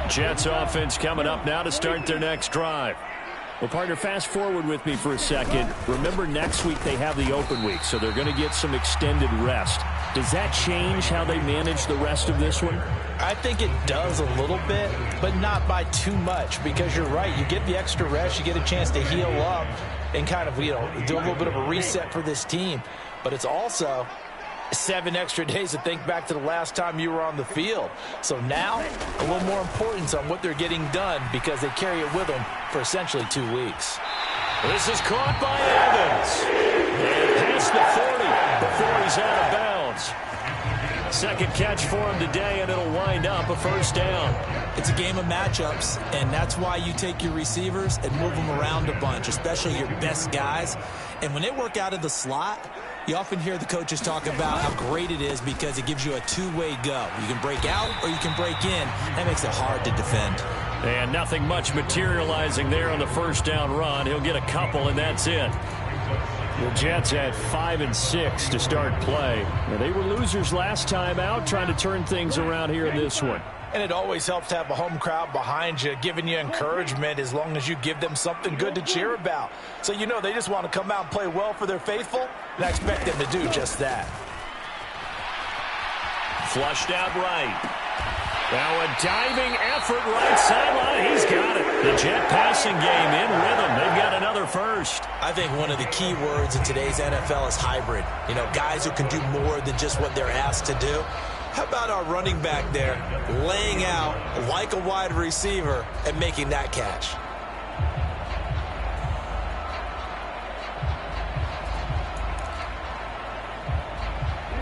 Jets offense coming up now to start their next drive. Well, partner, fast forward with me for a second. Remember, next week they have the open week, so they're going to get some extended rest. Does that change how they manage the rest of this one? I think it does a little bit, but not by too much, because you're right. You get the extra rest. You get a chance to heal up and kind of, do a little bit of a reset for this team. But it's also 7 extra days to think back to the last time you were on the field. So now, a little more importance on what they're getting done because they carry it with them for essentially 2 weeks. This is caught by Evans. And past the 40 before he's out of bounds. Second catch for him today, and it'll wind up a first down. It's a game of matchups, and that's why you take your receivers and move them around a bunch, especially your best guys. And when they work out of the slot, you often hear the coaches talk about how great it is because it gives you a two-way go. You can break out or you can break in. That makes it hard to defend. And nothing much materializing there on the first down run. He'll get a couple, and that's it. The Jets at 5-6 to start play. Now, they were losers last time out, trying to turn things around here in this one. And it always helps to have a home crowd behind you, giving you encouragement as long as you give them something good to cheer about. So they just want to come out and play well for their faithful, and I expect them to do just that. Flushed out right. Now a diving effort right sideline. He's got it. The Jet passing game in rhythm. They've got another first. I think one of the key words in today's NFL is hybrid. Guys who can do more than just what they're asked to do. How about our running back there laying out like a wide receiver and making that catch?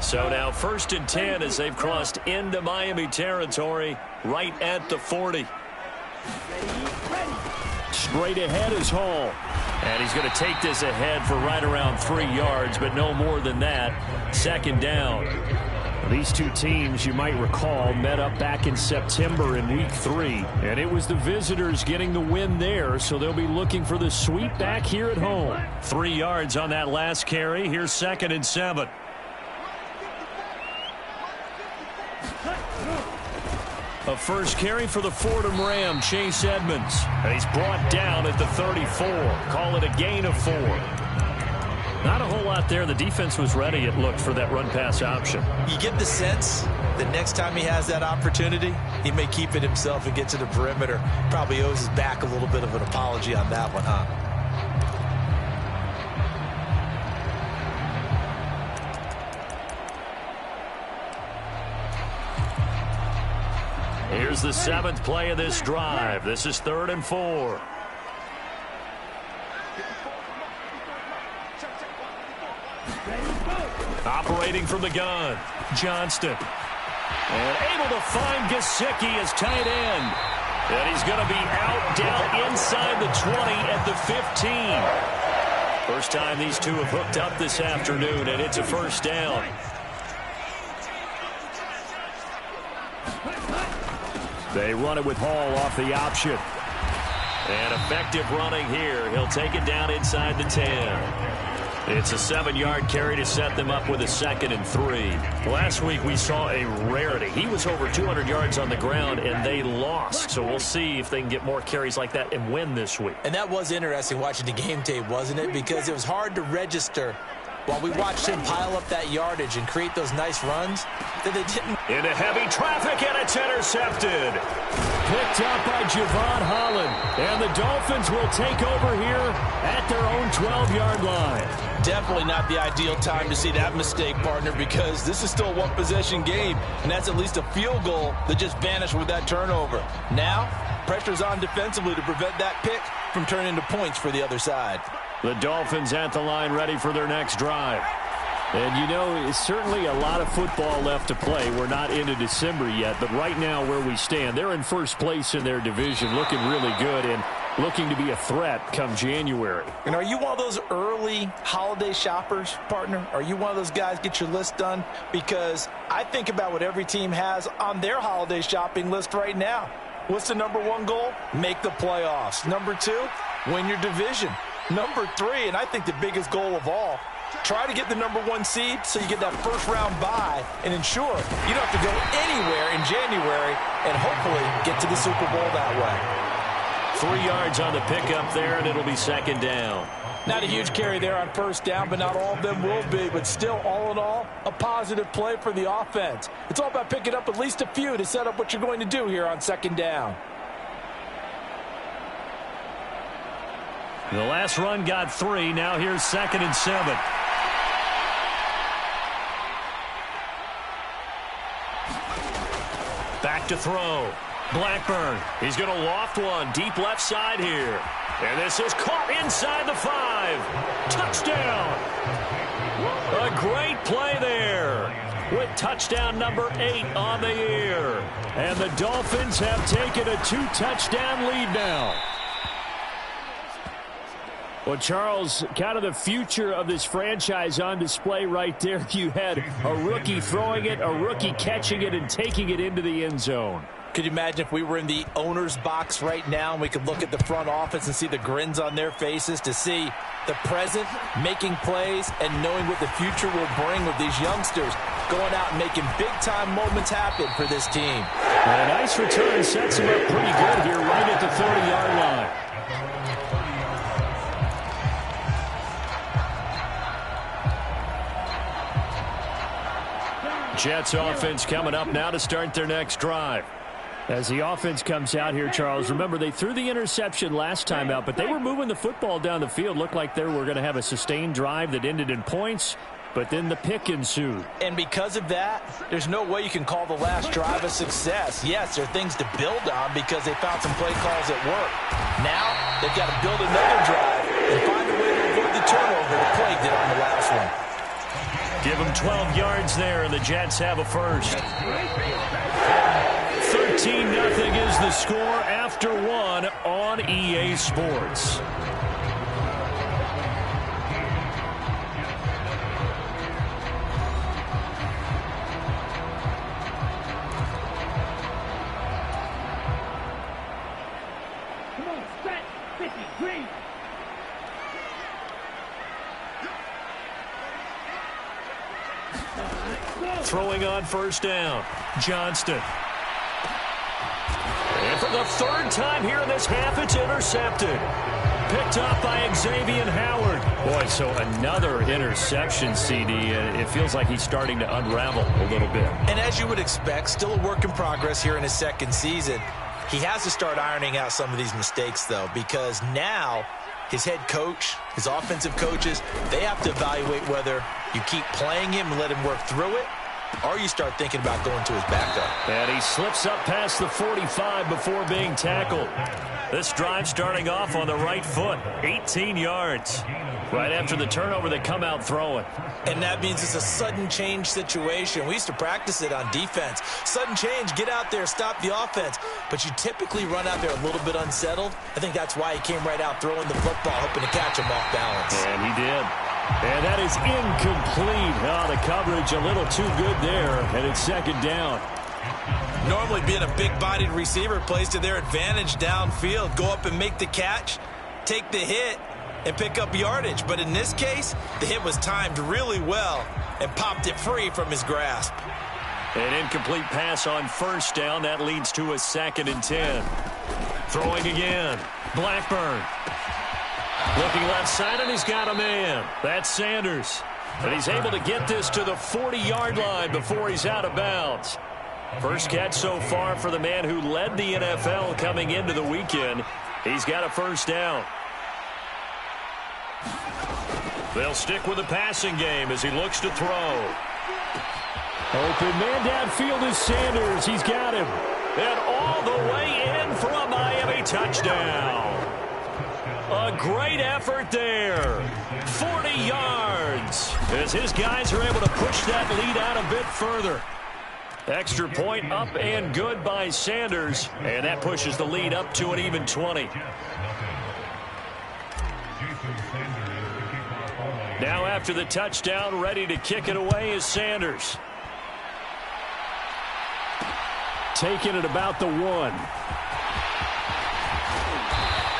So now 1st and 10 as they've crossed into Miami territory right at the 40. Straight ahead is Hall. And he's going to take this ahead for right around 3 yards, but no more than that. 2nd down. These two teams, you might recall, met up back in September in Week 3. And it was the visitors getting the win there, so they'll be looking for the sweep back here at home. 3 yards on that last carry. Here's 2nd and 7. A first carry for the Fordham Ram, Chase Edmonds. And he's brought down at the 34. Call it a gain of 4. Not a whole lot there. The defense was ready, it looked, for that run-pass option. You get the sense that next time he has that opportunity, he may keep it himself and get to the perimeter. Probably owes his back a little bit of an apology on that one, huh? Here's the 7th play of this drive. This is 3rd and 4. Operating from the gun, Johnston. And able to find Gesicki as tight end. And he's going to be out down inside the 20 at the 15. First time these two have hooked up this afternoon, and it's a first down. They run it with Hall off the option. And effective running here. He'll take it down inside the 10. It's a 7-yard carry to set them up with a 2nd and 3. Last week we saw a rarity. He was over 200 yards on the ground, and they lost. So we'll see if they can get more carries like that and win this week. And that was interesting watching the game tape, wasn't it? Because it was hard to register while we watched him pile up that yardage and create those nice runs that they didn't. Into heavy traffic, and it's intercepted. Picked up by Javon Holland. And the Dolphins will take over here at their own 12-yard line. Definitely not the ideal time to see that mistake, partner, because this is still a one-possession game, and that's at least a field goal that just vanished with that turnover. Now, pressure's on defensively to prevent that pick from turning into points for the other side. The Dolphins at the line ready for their next drive. And, it's certainly a lot of football left to play. We're not into December yet, but right now where we stand, they're in first place in their division, looking really good and looking to be a threat come January. And are you one of those early holiday shoppers, partner? Are you one of those guys get your list done? Because I think about what every team has on their holiday shopping list right now. What's the #1 goal? Make the playoffs. #2, win your division. #3, and I think the biggest goal of all, Try to get the #1 seed so you get that first-round bye and ensure you don't have to go anywhere in January and hopefully get to the Super Bowl that way. 3 yards on the pickup there, and it'll be second down. Not a huge carry there on first down, but not all of them will be. But still, all in all, a positive play for the offense. It's all about picking up at least a few to set up what you're going to do here on second down. The last run got 3. Now here's 2nd and 7. Back to throw. Blackburn. He's going to loft one deep left side here. And this is caught inside the 5. Touchdown. A great play there with touchdown number 8 on the year. And the Dolphins have taken a 2-touchdown lead now. Well, Charles, kind of the future of this franchise on display right there. You had a rookie throwing it, a rookie catching it, and taking it into the end zone. Could you imagine if we were in the owner's box right now and we could look at the front office and see the grins on their faces to see the present making plays and knowing what the future will bring with these youngsters going out and making big-time moments happen for this team. And a nice return sets him up pretty good here right at the 30-yard line. Jets offense coming up now to start their next drive. As the offense comes out here, Charles, remember they threw the interception last time out, but they were moving the football down the field. Looked like they were going to have a sustained drive that ended in points, but then the pick ensued. And because of that, there's no way you can call the last drive a success. Yes, there are things to build on because they found some play calls that work. Now, they've got to build another drive and find a way to avoid the turnover that plagued it on the last one. Give them 12 yards there, and the Jets have a first. 13-0 is the score after 1 on EA Sports. Come on, stretch 53. Throwing on first down, Johnston. And for the 3rd time here in this half, it's intercepted. Picked up by Xavier Howard. Boy, so another interception, CD. It feels like he's starting to unravel a little bit. And as you would expect, still a work in progress here in his 2nd season. He has to start ironing out some of these mistakes, though, because now his head coach, his offensive coaches, they have to evaluate whether you keep playing him and let him work through it, or you start thinking about going to his backup. And he slips up past the 45 before being tackled. This drive starting off on the right foot, 18 yards. Right after the turnover, they come out throwing. And that means it's a sudden change situation. We used to practice it on defense. Sudden change, get out there, stop the offense. But you typically run out there a little bit unsettled. I think that's why he came right out throwing the football, hoping to catch him off balance. And he did. And that is incomplete. Oh, the coverage a little too good there, and it's 2nd down. Normally being a big-bodied receiver plays to their advantage downfield. Go up and make the catch, take the hit, and pick up yardage. But in this case, the hit was timed really well and popped it free from his grasp. An incomplete pass on first down. That leads to a 2nd and 10. Throwing again. Blackburn. Looking left side, and he's got a man. That's Sanders. And he's able to get this to the 40-yard line before he's out of bounds. First catch so far for the man who led the NFL coming into the weekend. He's got a first down. They'll stick with the passing game as he looks to throw. Open man downfield is Sanders. He's got him. And all the way in for a Miami touchdown. A great effort there. 40 yards as his guys are able to push that lead out a bit further. Extra point up and good by Sanders, and that pushes the lead up to an even 20. Now after the touchdown, ready to kick it away is Sanders. Taking it about the 1.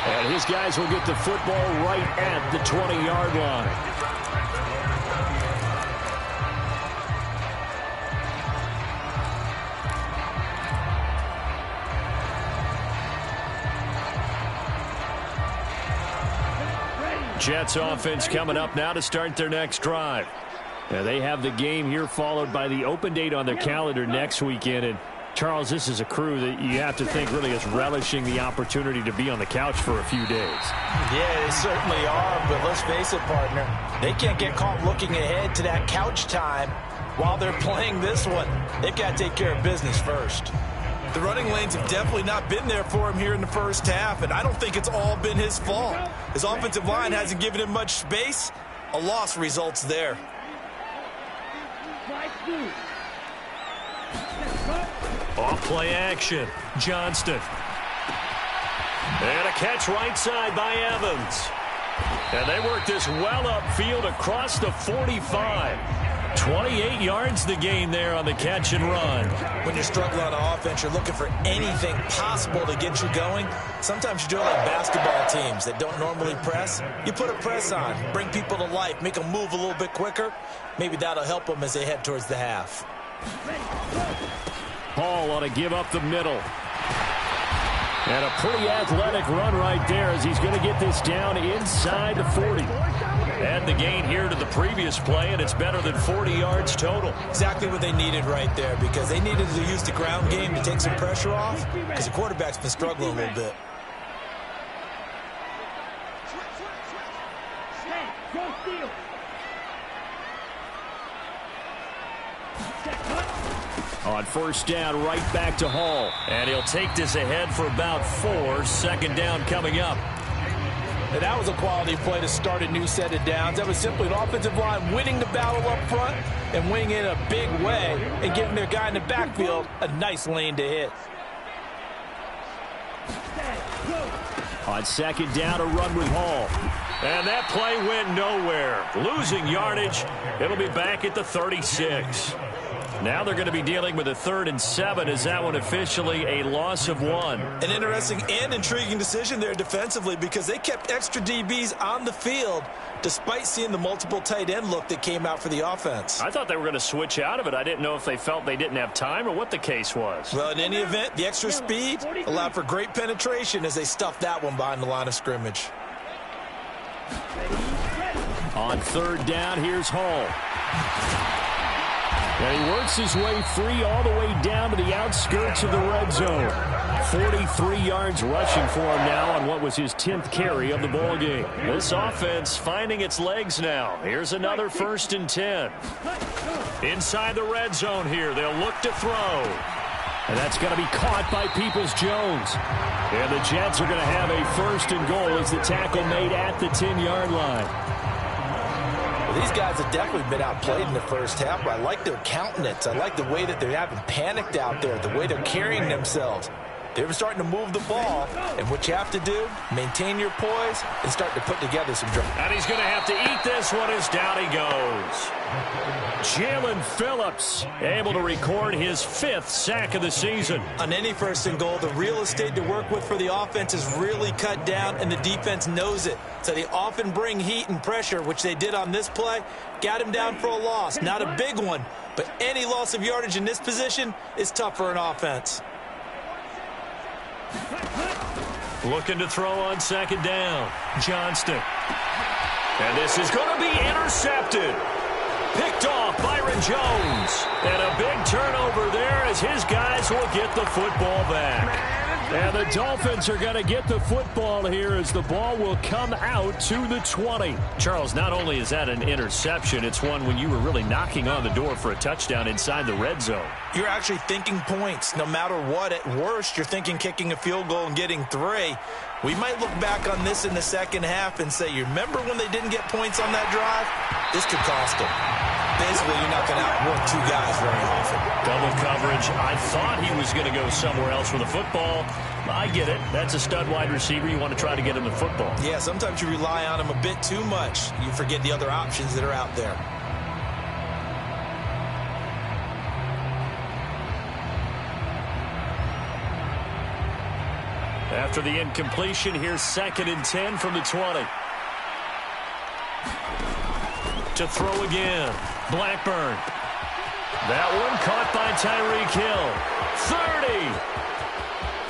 And his guys will get the football right at the 20-yard line. Jets offense coming up now to start their next drive. Now they have the game here followed by the open date on their calendar next weekend. And Charles, this is a crew that you have to think really is relishing the opportunity to be on the couch for a few days. Yeah, they certainly are, but let's face it, partner. They can't get caught looking ahead to that couch time while they're playing this one. They've got to take care of business first. The running lanes have definitely not been there for him here in the first half, and I don't think it's all been his fault. His offensive line hasn't given him much space. A loss results there. Off play action. Johnston. And a catch right side by Evans. And they work this well upfield across the 45. 28 yards the gain there on the catch and run. When you're struggling on offense, you're looking for anything possible to get you going. Sometimes you do it like basketball teams that don't normally press. You put a press on, bring people to life, make them move a little bit quicker. Maybe that'll help them as they head towards the half. Hall ought to give up the middle. And a pretty athletic run right there as he's going to get this down inside the 40. Add the gain here to the previous play, and it's better than 40 yards total. Exactly what they needed right there, because they needed to use the ground game to take some pressure off, because the quarterback's been struggling a little bit. On first down, right back to Hall. And he'll take this ahead for about 4. Second down coming up. And that was a quality play to start a new set of downs. That was simply an offensive line winning the battle up front and winning in a big way and giving their guy in the backfield a nice lane to hit. On second down, a run with Hall. And that play went nowhere. Losing yardage. It'll be back at the 36. Now they're going to be dealing with a 3rd and 7. Is that one officially a loss of 1? An interesting and intriguing decision there defensively, because they kept extra DBs on the field despite seeing the multiple tight end look that came out for the offense. I thought they were going to switch out of it. I didn't know if they felt they didn't have time or what the case was. Well, in any event, the extra speed allowed for great penetration as they stuffed that one behind the line of scrimmage. On third down, here's Hall. And he works his way free all the way down to the outskirts of the red zone. 43 yards rushing for him now on what was his 10th carry of the ball game. This offense finding its legs now. Here's another 1st and 10. Inside the red zone here. They'll look to throw. And that's going to be caught by Peoples-Jones. And the Jets are going to have a 1st and goal as the tackle made at the 10-yard line. These guys have definitely been outplayed in the first half, but I like their countenance. I like the way that they haven't panicked out there, the way they're carrying themselves. They're starting to move the ball, and what you have to do, maintain your poise and start to put together some drives. And he's going to have to eat this one as down he goes. Jalen Phillips able to record his 5th sack of the season. On any 1st and goal, the real estate to work with for the offense is really cut down, and the defense knows it. So they often bring heat and pressure, which they did on this play. Got him down for a loss. Not a big one, but any loss of yardage in this position is tough for an offense. Looking to throw on second down. Johnston. And this is going to be intercepted. Picked off Byron Jones. And a big turnover there as his guys will get the football back. And the Dolphins are going to get the football here as the ball will come out to the 20. Charles, not only is that an interception, it's one when you were really knocking on the door for a touchdown inside the red zone. You're actually thinking points. No matter what, at worst, you're thinking kicking a field goal and getting 3. We might look back on this in the second half and say, you remember when they didn't get points on that drive? This could cost them. Basically, you're not going to outwork 2 guys very often. Double coverage. I thought he was going to go somewhere else with the football. I get it. That's a stud wide receiver. You want to try to get him the football. Yeah, sometimes you rely on him a bit too much. You forget the other options that are out there. After the incompletion, here's 2nd and 10 from the 20. To throw again. Blackburn. That one caught by Tyreek Hill. 30.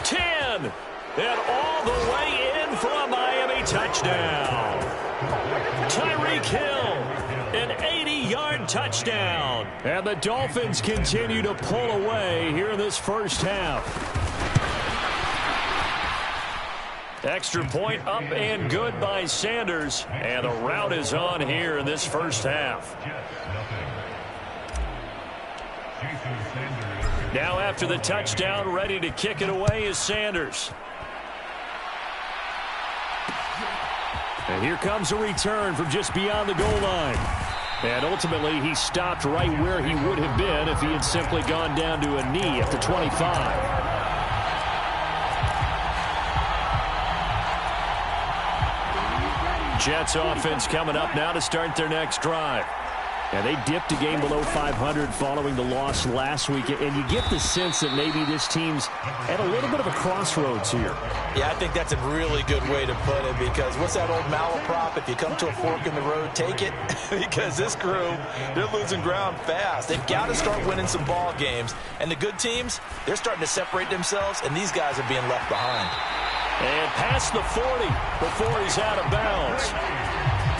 10. And all the way in for a Miami touchdown. touchdown. And the Dolphins continue to pull away here in this first half. Extra point up and good by Sanders. And the rout is on here in this first half. Now after the touchdown, ready to kick it away is Sanders. And here comes a return from just beyond the goal line. And ultimately, he stopped right where he would have been if he had simply gone down to a knee at the 25. Jets offense coming up now to start their next drive. And they dipped a game below 500 following the loss last week. And you get the sense that maybe this team's at a little bit of a crossroads here. Yeah, I think that's a really good way to put it, because what's that old malaprop? If you come to a fork in the road, take it. Because this crew, they're losing ground fast. They've got to start winning some ball games. And the good teams, they're starting to separate themselves, and these guys are being left behind. And past the 40 before he's out of bounds.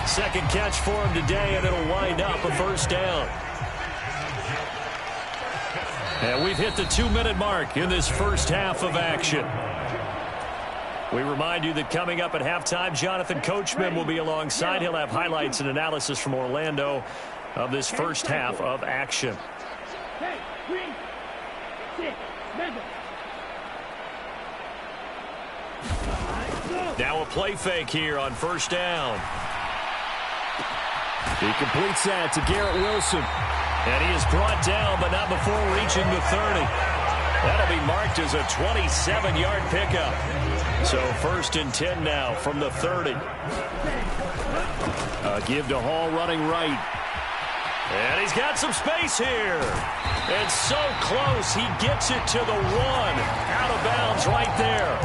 Second catch for him today, and it'll wind up a first down. And we've hit the 2-minute mark in this first half of action. We remind you that coming up at halftime, Jonathan Coachman will be alongside. He'll have highlights and analysis from Orlando of this first half of action. Hey, 3, 6, remember. Now a play fake here on first down. He completes that to Garrett Wilson. And he is brought down, but not before reaching the 30. That'll be marked as a 27-yard pickup. So 1st and 10 now from the 30. Give to Hall running right. And he's got some space here. And so close, he gets it to the 1. Out of bounds right there.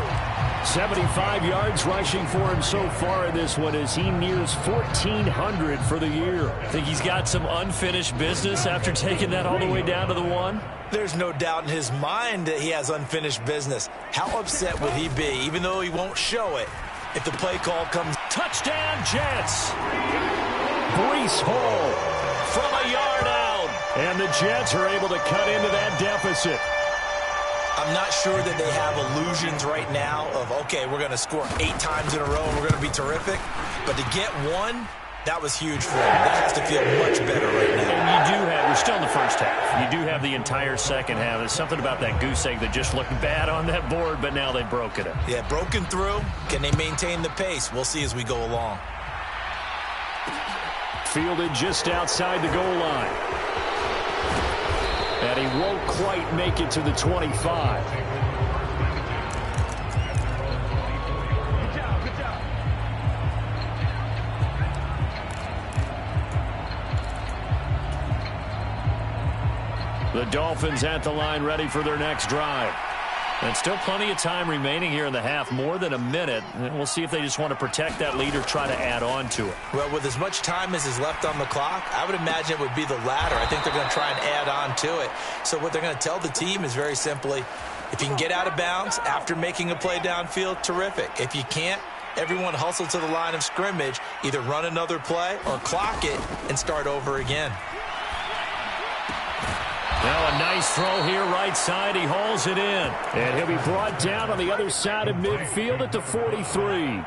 75 yards rushing for him so far in this one as he nears 1,400 for the year. Think he's got some unfinished business after taking that all the way down to the 1? There's no doubt in his mind that he has unfinished business. How upset would he be, even though he won't show it, if the play call comes? Touchdown, Jets! Breece Hall from a yard out. And the Jets are able to cut into that deficit. I'm not sure that they have illusions right now of, okay, we're going to score 8 times in a row and we're going to be terrific. But to get 1, that was huge for them. That has to feel much better right now. You do have, we're still in the first half. You do have the entire second half. There's something about that goose egg that just looked bad on that board, but now they've broken it. Yeah, broken through. Can they maintain the pace? We'll see as we go along. Fielded just outside the goal line. And he won't quite make it to the 25. Good job, good job. The Dolphins at the line ready for their next drive. And still plenty of time remaining here in the half, more than a minute. And we'll see if they just want to protect that lead or try to add on to it. Well, with as much time as is left on the clock, I would imagine it would be the latter. I think they're going to try and add on to it. So what they're going to tell the team is very simply, if you can get out of bounds after making a play downfield, terrific. If you can't, everyone hustle to the line of scrimmage, either run another play or clock it and start over again. Now a nice throw here right side. He hauls it in. And he'll be brought down on the other side of midfield at the 43.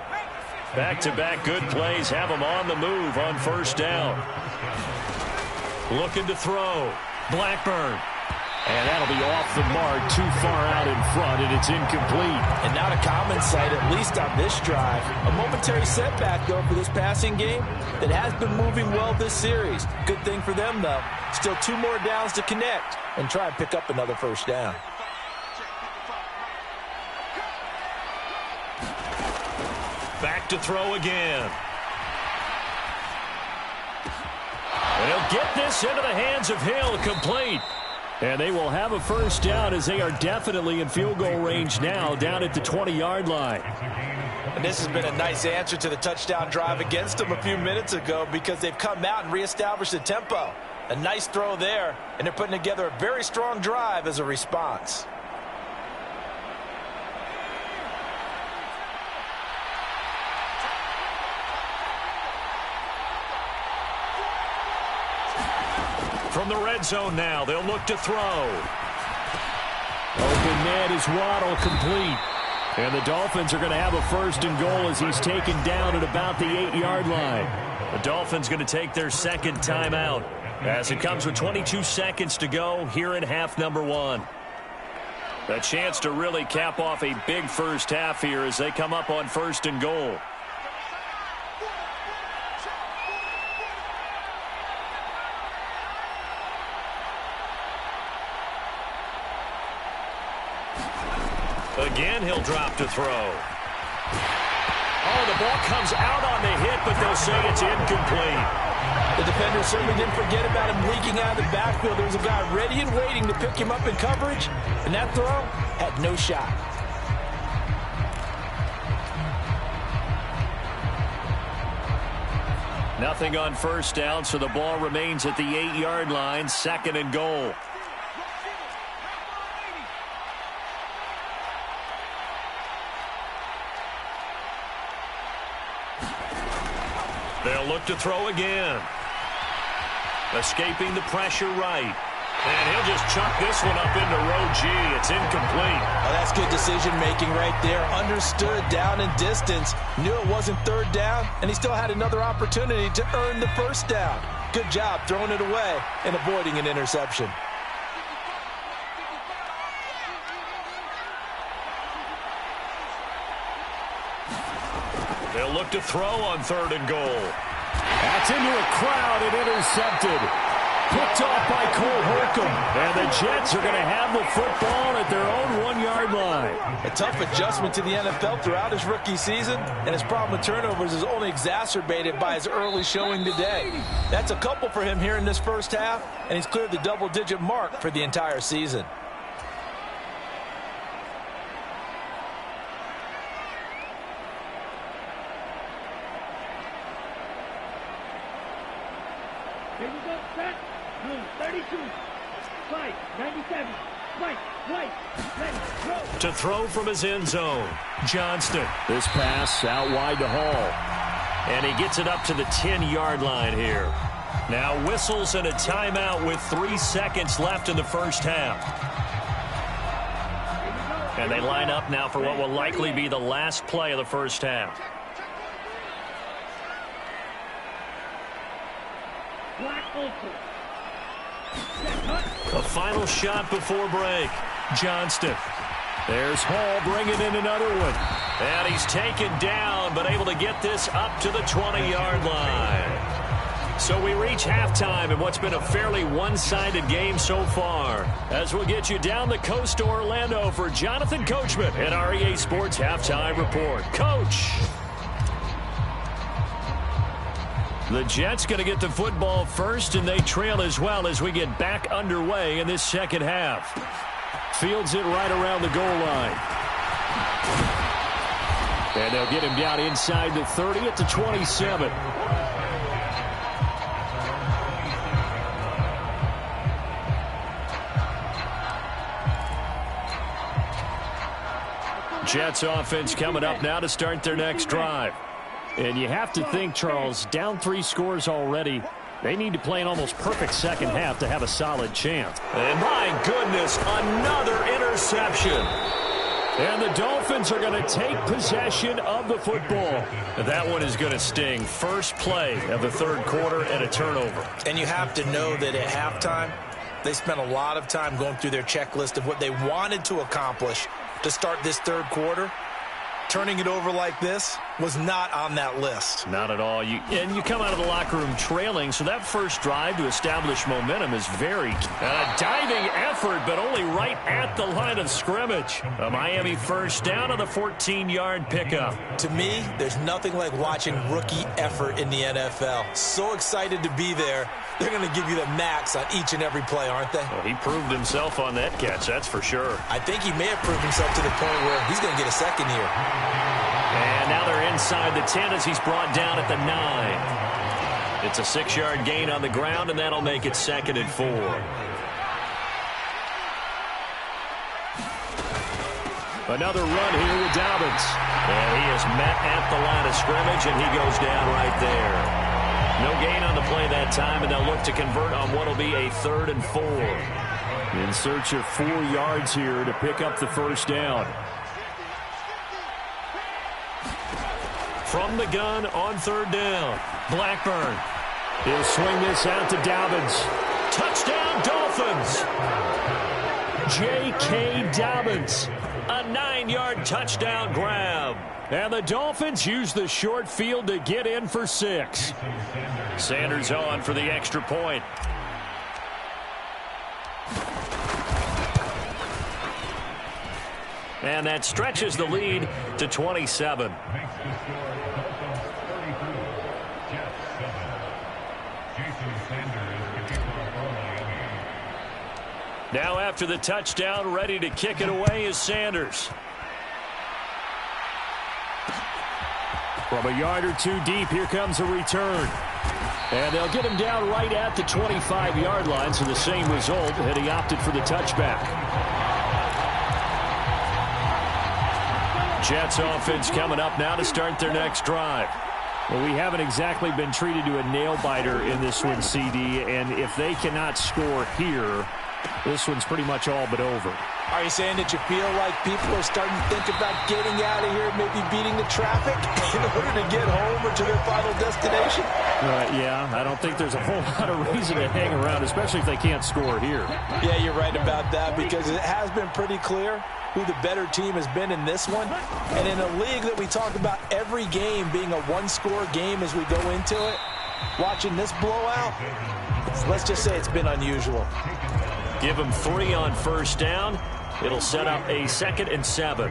Back-to-back good plays have him on the move on first down. Looking to throw. Blackburn. And that'll be off the mark, too far out in front, and it's incomplete. And not a common sight, at least on this drive. A momentary setback, though, for this passing game that has been moving well this series. Good thing for them, though. Still 2 more downs to connect and try and pick up another first down. Back to throw again. And he'll get this into the hands of Hill, complete. And they will have a first down as they are definitely in field goal range now, down at the 20-yard line. And this has been a nice answer to the touchdown drive against them a few minutes ago, because they've come out and reestablished the tempo. A nice throw there, and they're putting together a very strong drive as a response. From the red zone now, they'll look to throw. Open man is Waddle, complete. And the Dolphins are going to have a 1st and goal as he's taken down at about the 8-yard line. The Dolphins going to take their second timeout as it comes with 22 seconds to go here in half number 1. A chance to really cap off a big first half here as they come up on 1st and goal. Again, he'll drop to throw. Oh, the ball comes out on the hit, but they'll say it's incomplete. The defender certainly didn't forget about him leaking out of the backfield. There was a guy ready and waiting to pick him up in coverage, and that throw had no shot. Nothing on 1st down, so the ball remains at the 8-yard line, 2nd and goal. They'll look to throw again. Escaping the pressure right. And he'll just chuck this one up into row G. It's incomplete. Oh, that's good decision-making right there. Understood down and distance. Knew it wasn't 3rd down, and he still had another opportunity to earn the 1st down. Good job throwing it away and avoiding an interception. They'll look to throw on 3rd and goal. That's into a crowd and intercepted. Picked off by Cole Holcomb. And the Jets are going to have the football at their own 1-yard line. A tough adjustment to the NFL throughout his rookie season, and his problem with turnovers is only exacerbated by his early showing today. That's a couple for him here in this first half, and he's cleared the double-digit mark for the entire season. Here we go, set. 32. 5, 97. Right, ready, throw. To throw from his end zone, Johnston. This pass out wide to Hall. And he gets it up to the 10-yard line here. Now whistles and a timeout with 3 seconds left in the first half. And they line up now for what will likely be the last play of the first half. A final shot before break. Johnston. There's Hall bringing in another one. And he's taken down, but able to get this up to the 20-yard line. So we reach halftime in what's been a fairly one-sided game so far. As we'll get you down the coast to Orlando for Jonathan Coachman and our EA Sports Halftime Report. Coach. The Jets going to get the football first, and they trail as well as we get back underway in this second half. Fields it right around the goal line. And they'll get him down inside the 30 at the 27. Jets offense coming up now to start their next drive. And you have to think, Charles, down 3 scores already. They need to play an almost perfect second half to have a solid chance. And my goodness, another interception. And the Dolphins are going to take possession of the football. That one is going to sting. First play of the third quarter and a turnover. And you have to know that at halftime, they spent a lot of time going through their checklist of what they wanted to accomplish to start this third quarter. Turning it over like this was not on that list. Not at all. You come out of the locker room trailing, so that first drive to establish momentum is very a diving effort, but only right at the line of scrimmage. A Miami first down on the 14-yard pickup. To me, there's nothing like watching rookie effort in the NFL. So excited to be there. They're going to give you the max on each and every play, aren't they? Well, he proved himself on that catch, that's for sure. I think he may have proved himself to the point where he's going to get a second here. And now they're inside the 10 as he's brought down at the 9. It's a 6-yard gain on the ground, and that'll make it 2nd and 4. Another run here with Dobbins. And he is met at the line of scrimmage, and he goes down right there. No gain on the play that time, and they'll look to convert on what will be a 3rd and 4. In search of 4 yards here to pick up the first down. From the gun on 3rd down, Blackburn. He'll swing this out to Dobbins. Touchdown, Dolphins! J.K. Dobbins. A 9-yard touchdown grab. And the Dolphins use the short field to get in for 6. Sanders on for the extra point. And that stretches the lead to 27. Now after the touchdown, ready to kick it away is Sanders. From a yard or 2 deep, here comes a return. And they'll get him down right at the 25-yard line, so the same result, and he opted for the touchback. Jets offense coming up now to start their next drive. Well, we haven't exactly been treated to a nail-biter in this one, CD, and if they cannot score here, this one's pretty much all but over. Are you saying that you feel like people are starting to think about getting out of here, maybe beating the traffic in order to get home or to their final destination? Yeah, I don't think there's a whole lot of reason to hang around, especially if they can't score here. Yeah, you're right about that, because it has been pretty clear who the better team has been in this one. And in a league that we talk about every game being a one-score game as we go into it, watching this blowout, let's just say it's been unusual. Give them 3 on first down. It'll set up a 2nd and 7.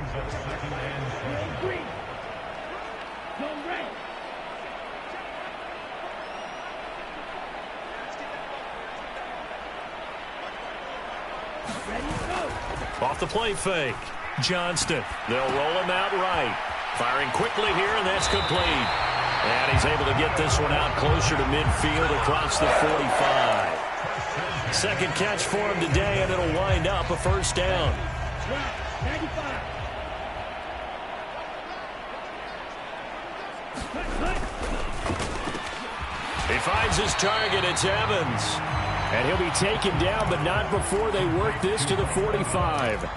Off the play fake. Johnston. They'll roll him out right. Firing quickly here, and that's complete. And he's able to get this one out closer to midfield across the 45. Second catch for him today, and it'll wind up a first down. He finds his target. It's Evans. And he'll be taken down, but not before they work this to the 45.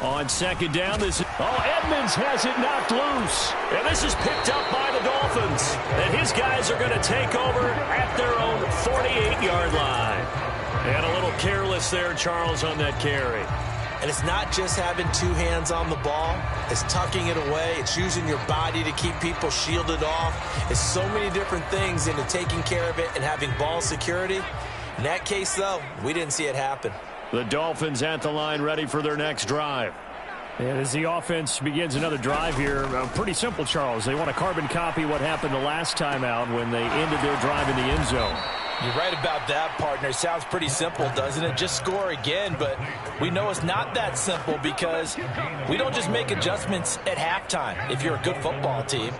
On second down, Edmonds has it knocked loose. And this is picked up by the Dolphins. And his guys are going to take over at their own 48-yard line. And a little careless there, Charles, on that carry. And it's not just having 2 hands on the ball. It's tucking it away. It's using your body to keep people shielded off. It's so many different things into taking care of it and having ball security. In that case, though, we didn't see it happen. The Dolphins at the line ready for their next drive. And as the offense begins another drive here, pretty simple, Charles. They want to carbon copy what happened the last time out when they ended their drive in the end zone. You're right about that, partner. Sounds pretty simple, doesn't it? Just score again, but we know it's not that simple because we don't just make adjustments at halftime if you're a good football team.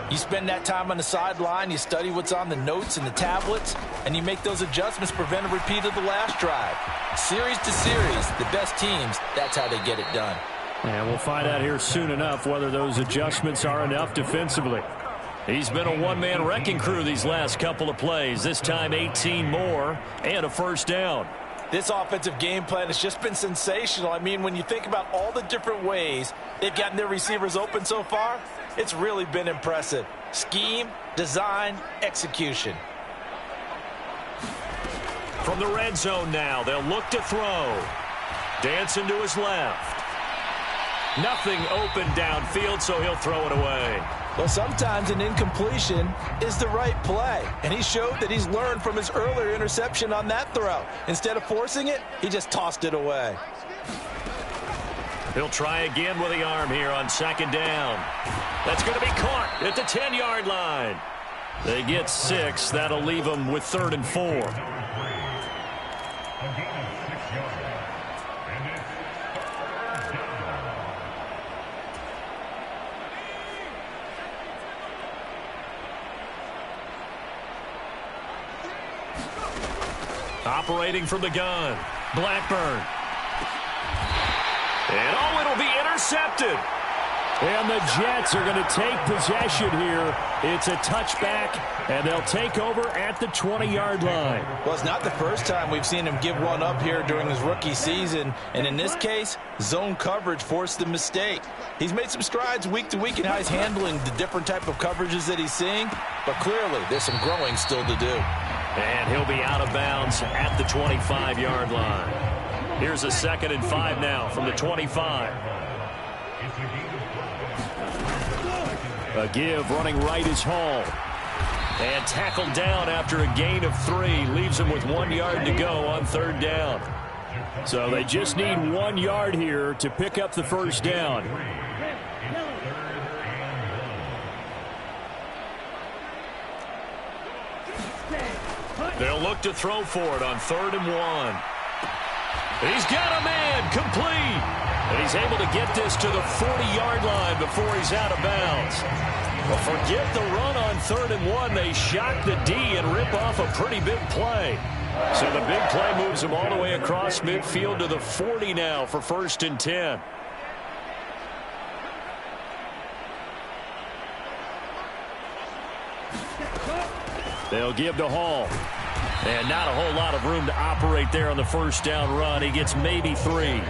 You spend that time on the sideline, you study what's on the notes and the tablets, and you make those adjustments, prevent a repeat of the last drive. Series to series, the best teams, that's how they get it done. And we'll find out here soon enough whether those adjustments are enough defensively. He's been a one-man wrecking crew these last couple of plays. This time 18 more and a first down. This offensive game plan has just been sensational. I mean, when you think about all the different ways they've gotten their receivers open so far, it's really been impressive. Scheme, design, execution. From the red zone now, they'll look to throw. Dancing to his left. Nothing open downfield, so he'll throw it away. Well, sometimes an incompletion is the right play, and he showed that he's learned from his earlier interception on that throw. Instead of forcing it, he just tossed it away. He'll try again with the arm here on second down. That's going to be caught at the 10-yard line. They get 6. That'll leave them with 3rd and 4. Operating from the gun, Blackburn. And, oh, it'll be intercepted. And the Jets are going to take possession here. It's a touchback, and they'll take over at the 20-yard line. Well, it's not the first time we've seen him give one up here during his rookie season. And in this case, zone coverage forced the mistake. He's made some strides week to week in how he's handling the different type of coverages that he's seeing. But clearly, there's some growing still to do. And he'll be out of bounds at the 25-yard line. Here's a 2nd and 5 now from the 25. A give running right is Hall. And tackled down after a gain of 3. Leaves him with 1 yard to go on 3rd down. So they just need 1 yard here to pick up the first down. They'll look to throw for it on 3rd and 1. He's got a man complete. And he's able to get this to the 40-yard line before he's out of bounds. Well, forget the run on 3rd and 1. They shock the D and rip off a pretty big play. So the big play moves him all the way across midfield to the 40 now for 1st and 10. They'll give to Hall. And not a whole lot of room to operate there on the 1st down run. He gets maybe 3.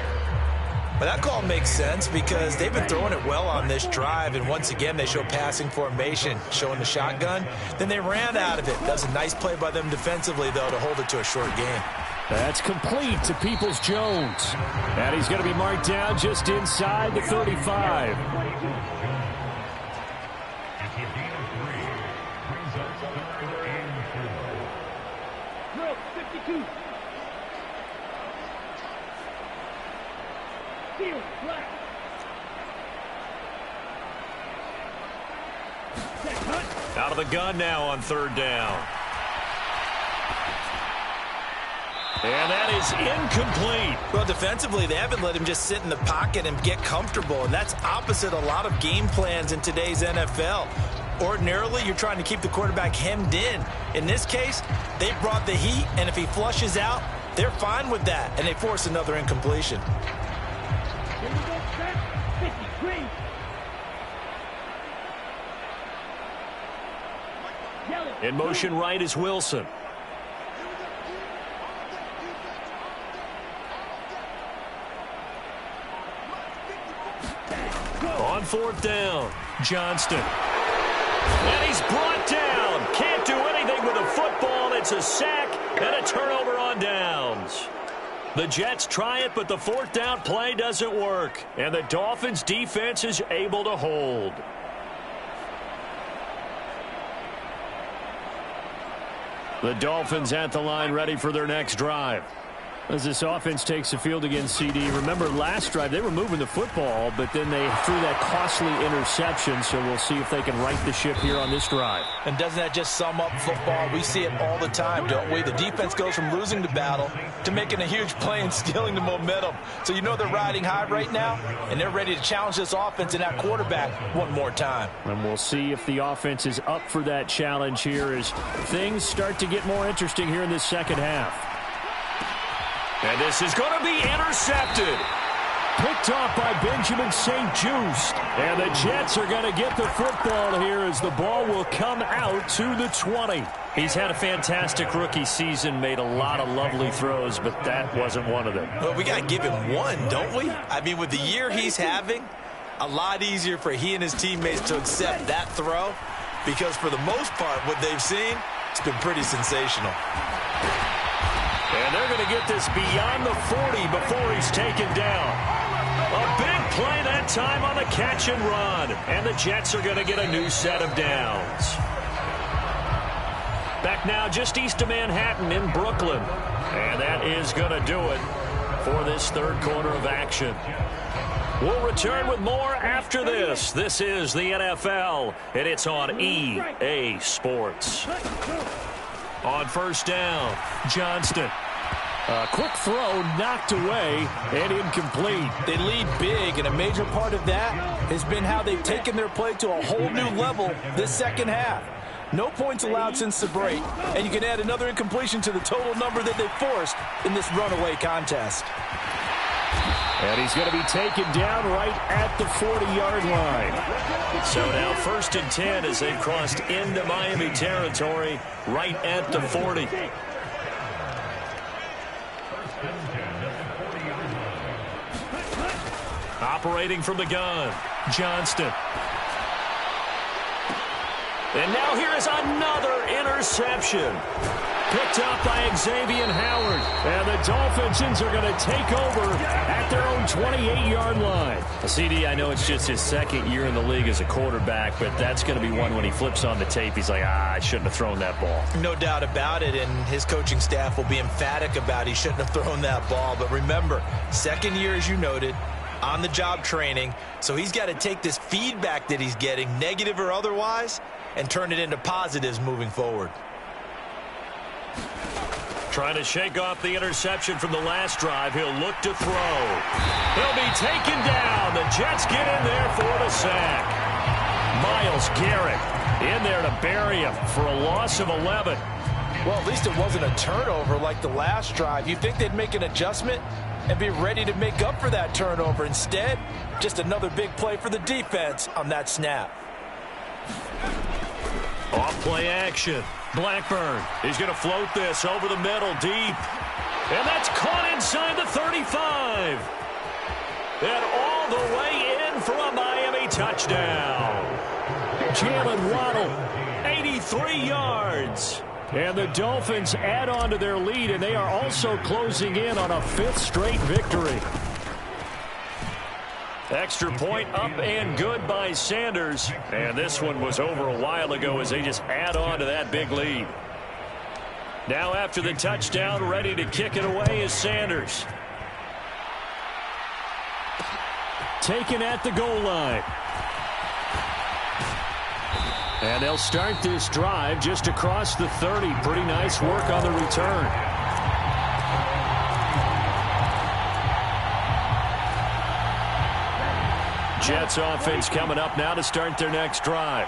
But that call makes sense because they've been throwing it well on this drive, and once again they show passing formation, showing the shotgun. Then they ran out of it. That's a nice play by them defensively, though, to hold it to a short gain. That's complete to Peoples-Jones. And he's going to be marked down just inside the 35. 52. Out of the gun now on 3rd down. And that is incomplete. Well, defensively, they haven't let him just sit in the pocket and get comfortable, and that's opposite a lot of game plans in today's NFL. Ordinarily, you're trying to keep the quarterback hemmed in. In this case, they brought the heat, and if he flushes out, they're fine with that, and they force another incompletion. Here we go, set. 53. In motion right is Wilson. On 4th down, Johnston. And he's brought down. Can't do anything with the football. It's a sack and a turnover on downs. The Jets try it, but the 4th down play doesn't work. And the Dolphins' defense is able to hold. The Dolphins at the line ready for their next drive. As this offense takes the field against CD, remember last drive they were moving the football, but then they threw that costly interception, so we'll see if they can right the ship here on this drive. And doesn't that just sum up football? We see it all the time, don't we? The defense goes from losing the battle to making a huge play and stealing the momentum. So you know they're riding high right now, and they're ready to challenge this offense and that quarterback one more time. And we'll see if the offense is up for that challenge here as things start to get more interesting here in this second half. And this is going to be intercepted. Picked off by Benjamin St-Juste. And the Jets are going to get the football here as the ball will come out to the 20. He's had a fantastic rookie season, made a lot of lovely throws, but that wasn't one of them. Well, we got to give him one, don't we? I mean, with the year he's having, a lot easier for he and his teammates to accept that throw because for the most part, what they've seen, it's been pretty sensational. And they're going to get this beyond the 40 before he's taken down. A big play that time on the catch and run. And the Jets are going to get a new set of downs. Back now just east of Manhattan in Brooklyn. And that is going to do it for this 3rd quarter of action. We'll return with more after this. This is the NFL, and it's on EA Sports. On 1st down, Johnston. A quick throw knocked away and incomplete. They lead big, and a major part of that has been how they've taken their play to a whole new level this second half. No points allowed since the break, and you can add another incompletion to the total number that they forced in this runaway contest. And he's going to be taken down right at the 40-yard line. So now 1st and 10 as they've crossed into Miami territory right at the 40. Operating from the gun, Johnston. And now here is another interception. Picked up by Xavier Howard. And the Dolphins are going to take over at their own 28-yard line. CD, I know it's just his 2nd year in the league as a quarterback, but that's going to be one when he flips on the tape. He's like, I shouldn't have thrown that ball. No doubt about it, and his coaching staff will be emphatic about he shouldn't have thrown that ball. But remember, 2nd year, as you noted, on-the-job training, so he's got to take this feedback that he's getting, negative or otherwise, and turn it into positives moving forward. Trying to shake off the interception from the last drive. He'll look to throw. He'll be taken down. The Jets get in there for the sack. Myles Garrett in there to bury him for a loss of 11. Well, at least it wasn't a turnover like the last drive. You'd think they'd make an adjustment and be ready to make up for that turnover. Instead, just another big play for the defense on that snap. Off play action. Blackburn is going to float this over the middle deep. And that's caught inside the 35. And all the way in for a Miami touchdown. Jalen Waddle, 83 yards. And the Dolphins add on to their lead, and they are also closing in on a 5th straight victory. Extra point up and good by Sanders. And this one was over a while ago as they just add on to that big lead. Now after the touchdown, ready to kick it away is Sanders. Taken at the goal line. And they'll start this drive just across the 30. Pretty nice work on the return. Jets offense coming up now to start their next drive.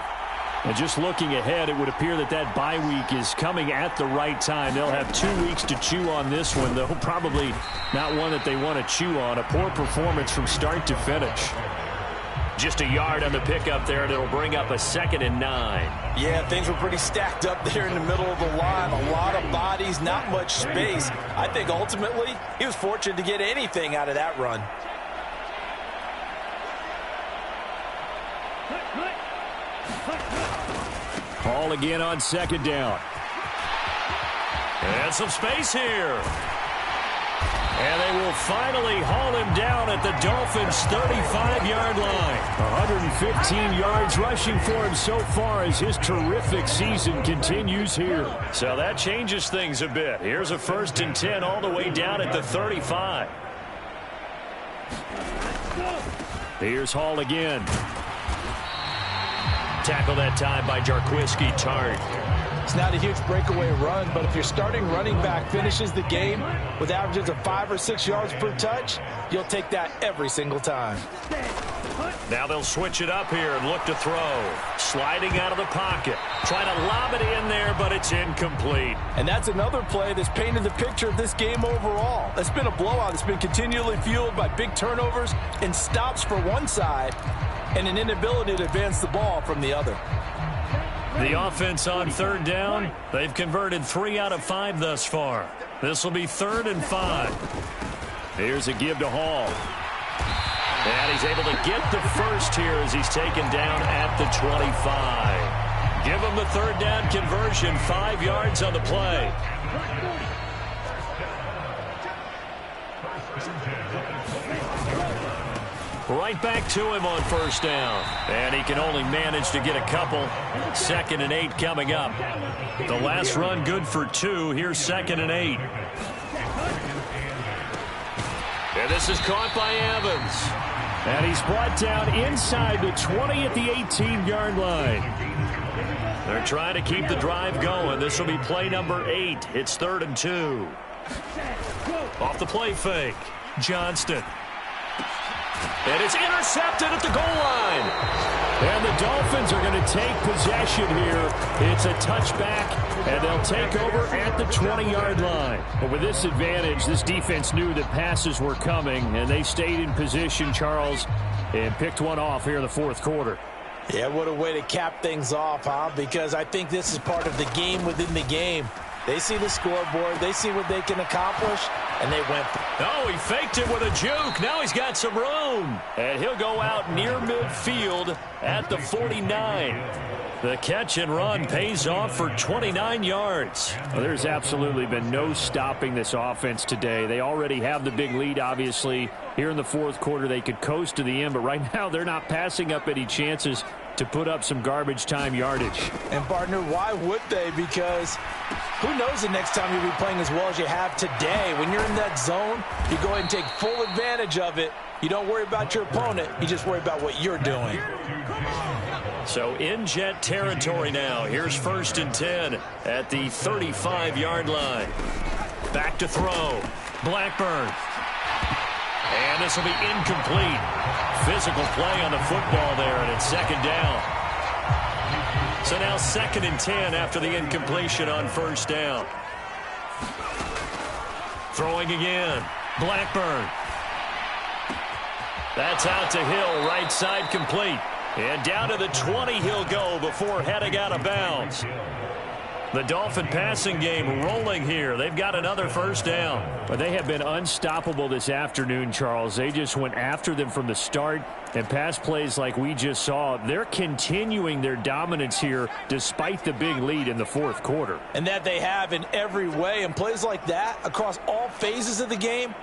And just looking ahead, it would appear that that bye week is coming at the right time. They'll have 2 weeks to chew on this one, though probably not one that they want to chew on. A poor performance from start to finish. Just a yard on the pickup there, and it'll bring up a 2nd and 9. Yeah, things were pretty stacked up there in the middle of the line. A lot of bodies, not much space. I think ultimately he was fortunate to get anything out of that run. Hall again on 2nd down. And some space here. And they will finally haul him down at the Dolphins' 35-yard line. 115 yards rushing for him so far as his terrific season continues here. So that changes things a bit. Here's a 1st and 10 all the way down at the 35. Here's Hall again. Tackle that time by Jarquiski Tart. It's not a huge breakaway run, but if your starting running back finishes the game with averages of 5 or 6 yards per touch, you'll take that every single time. Now they'll switch it up here and look to throw. Sliding out of the pocket. Trying to lob it in there, but it's incomplete. And that's another play that's painted the picture of this game overall. It's been a blowout. It's been continually fueled by big turnovers and stops for one side and an inability to advance the ball from the other. The offense on 3rd down, they've converted 3 out of 5 thus far. This will be 3rd and 5. Here's a give to Hall. And he's able to get the first here as he's taken down at the 25. Give him the 3rd down conversion, 5 yards on the play. Right back to him on 1st down. And he can only manage to get a couple. 2nd and 8 coming up. The last run good for 2. Here's 2nd and 8. And this is caught by Evans. And he's brought down inside the 20 at the 18-yard line. They're trying to keep the drive going. This will be play number 8. It's 3rd and 2. Off the play fake. Johnston. And it's intercepted at the goal line. And the Dolphins are going to take possession here. It's a touchback, and they'll take over at the 20-yard line. But with this advantage, this defense knew that passes were coming, and they stayed in position, Charles, and picked one off here in the fourth quarter. Yeah, what a way to cap things off, huh? Because I think this is part of the game within the game. They see the scoreboard, they see what they can accomplish, and they went. Oh, he faked it with a juke. Now he's got some room. And he'll go out near midfield at the 49. The catch and run pays off for 29 yards. Well, there's absolutely been no stopping this offense today. They already have the big lead, obviously. Here in the fourth quarter, they could coast to the end, but right now they're not passing up any chances to put up some garbage time yardage. And, partner, why would they? Because who knows the next time you'll be playing as well as you have today. When you're in that zone, you go ahead and take full advantage of it. You don't worry about your opponent. You just worry about what you're doing. So in jet territory now. Here's 1st and 10 at the 35-yard line. Back to throw. Blackburn. And this will be incomplete. Physical play on the football there, and it's 2nd down. So now 2nd and 10 after the incompletion on 1st down. Throwing again. Blackburn. That's out to Hill, right side complete. And down to the 20 he'll go before heading out of bounds. The Dolphin passing game rolling here. They've got another 1st down. But they have been unstoppable this afternoon, Charles. They just went after them from the start. And pass plays like we just saw, they're continuing their dominance here despite the big lead in the fourth quarter. And that they have in every way. And plays like that across all phases of the game,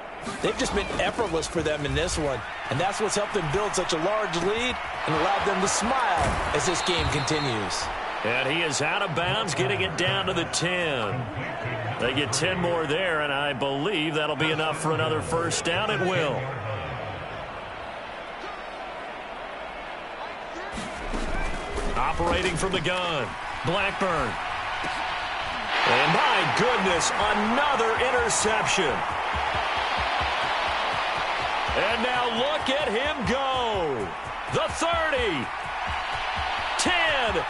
they've just been effortless for them in this one. And that's what's helped them build such a large lead and allowed them to smile as this game continues. And he is out of bounds, getting it down to the 10. They get 10 more there, and I believe that'll be enough for another 1st down. It will. Operating from the gun, Blackburn. And my goodness, another interception. And now look at him go. The 30. 10.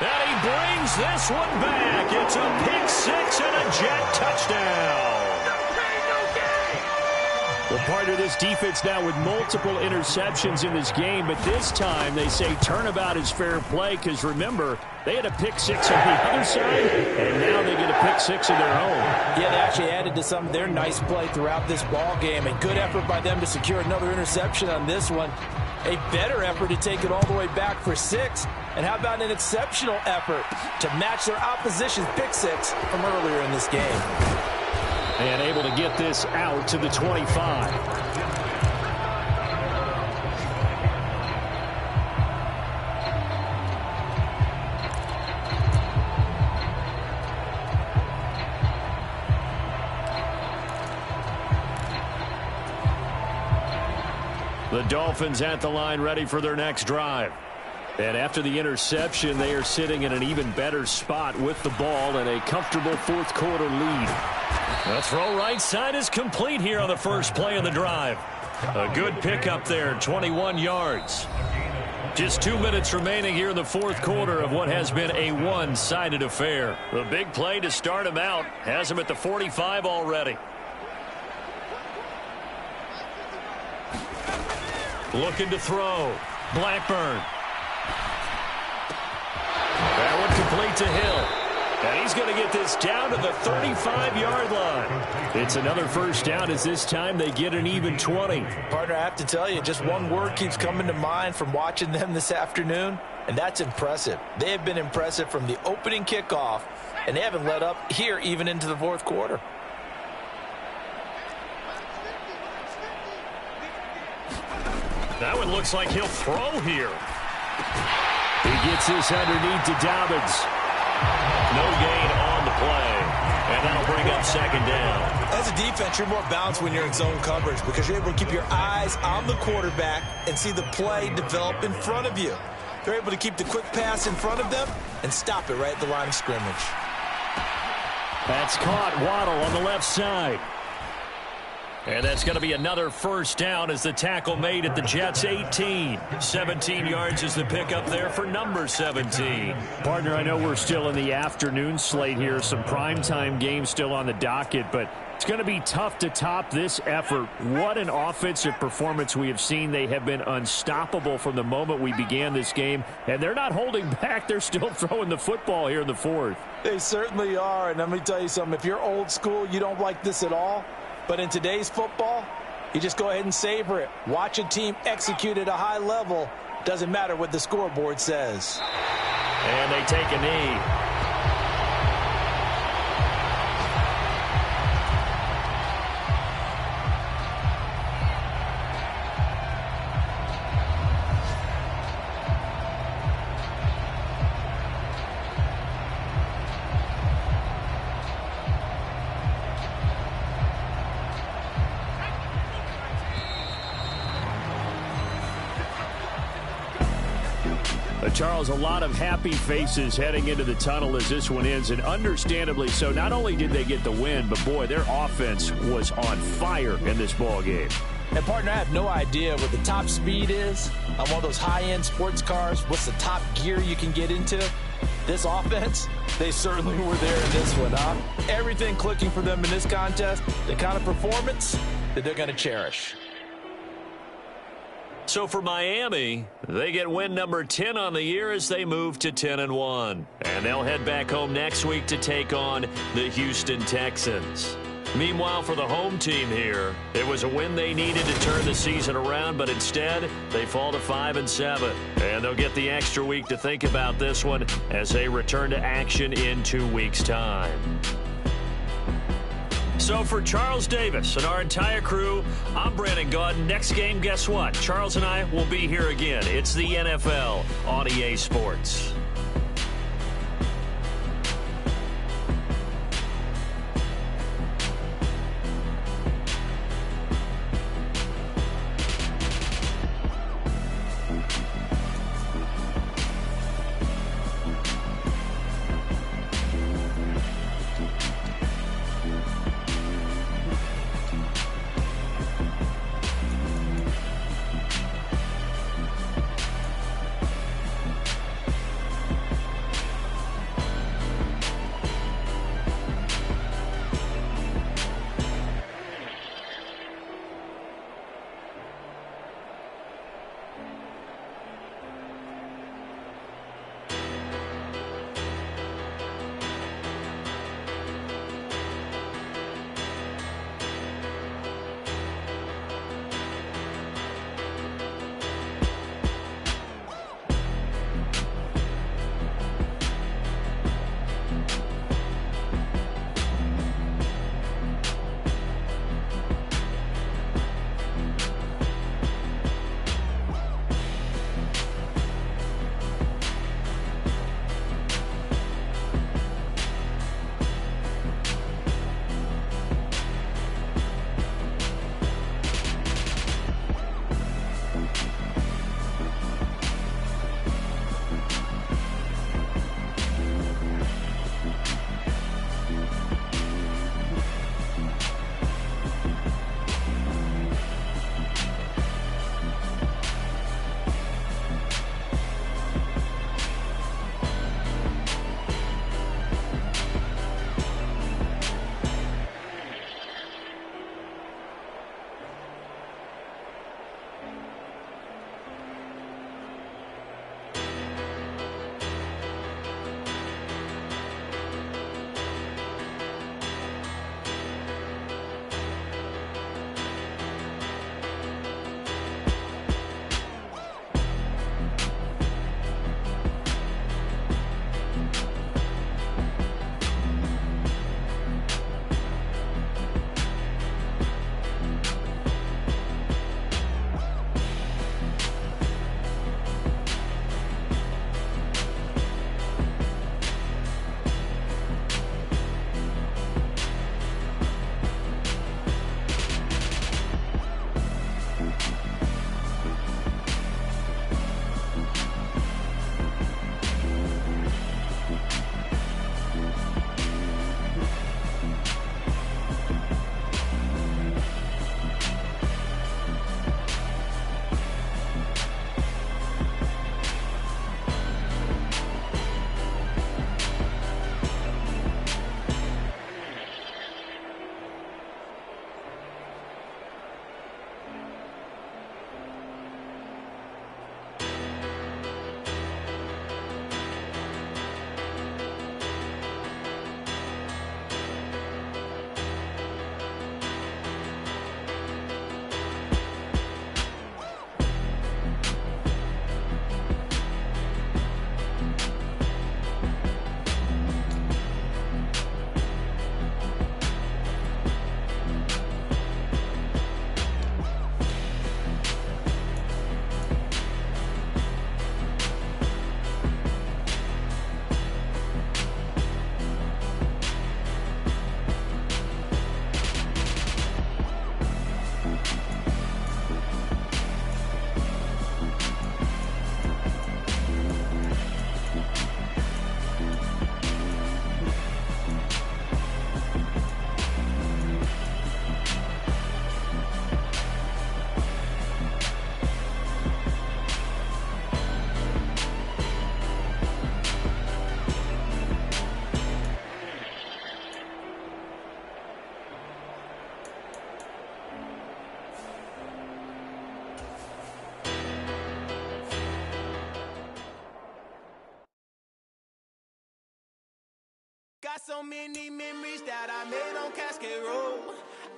And he brings this one back. It's a pick 6 and a jet touchdown. Well, part of this defense now with multiple interceptions in this game, but this time they say turnabout is fair play because, remember, they had a pick 6 on the other side, and now they get a pick 6 of their own. Yeah, they actually added to some of their nice play throughout this ball game. A good effort by them to secure another interception on this one. A better effort to take it all the way back for 6. And how about an exceptional effort to match their opposition's pick 6 from earlier in this game. And able to get this out to the 25. The Dolphins at the line ready for their next drive. And after the interception, they are sitting in an even better spot with the ball and a comfortable fourth quarter lead. The throw right side is complete here on the first play of the drive. A good pickup there, 21 yards. Just 2 minutes remaining here in the fourth quarter of what has been a one-sided affair. The big play to start him out has him at the 45 already. Looking to throw. Blackburn. That one complete to Hill. And he's going to get this down to the 35-yard line. It's another 1st down as this time they get an even 20. Partner, I have to tell you, just one word keeps coming to mind from watching them this afternoon, and that's impressive. They have been impressive from the opening kickoff, and they haven't let up here even into the fourth quarter. That one looks like he'll throw here. He gets this underneath to Dobbins. No gain on the play. And that'll bring up 2nd down. As a defense, you're more balanced when you're in zone coverage because you're able to keep your eyes on the quarterback and see the play develop in front of you. They're able to keep the quick pass in front of them and stop it right at the line of scrimmage. That's caught. Waddle on the left side. And that's going to be another first down as the tackle made at the Jets' 18. 17 yards is the pickup there for number 17. Partner, I know we're still in the afternoon slate here. Some primetime games still on the docket, but it's going to be tough to top this effort. What an offensive performance we have seen. They have been unstoppable from the moment we began this game, and they're not holding back. They're still throwing the football here in the fourth. They certainly are, and let me tell you something. If you're old school, you don't like this at all. But in today's football, you just go ahead and savor it. Watch a team execute at a high level. Doesn't matter what the scoreboard says. And they take a knee. Charles, a lot of happy faces heading into the tunnel as this one ends, and understandably so. Not only did they get the win, but, boy, their offense was on fire in this ball game. And, partner, I have no idea what the top speed is on one of those high-end sports cars. What's the top gear you can get into? This offense, they certainly were there in this one, huh? Everything clicking for them in this contest, the kind of performance that they're going to cherish. So for Miami, they get win number 10 on the year as they move to 10-1. And they'll head back home next week to take on the Houston Texans. Meanwhile, for the home team here, it was a win they needed to turn the season around, but instead they fall to 5-7. And they'll get the extra week to think about this one as they return to action in 2 weeks' time. So for Charles Davis and our entire crew, I'm Brandon Gaudin. Next game, guess what? Charles and I will be here again. It's the NFL on EA Sports. Got so many memories that I made on Cascade Road.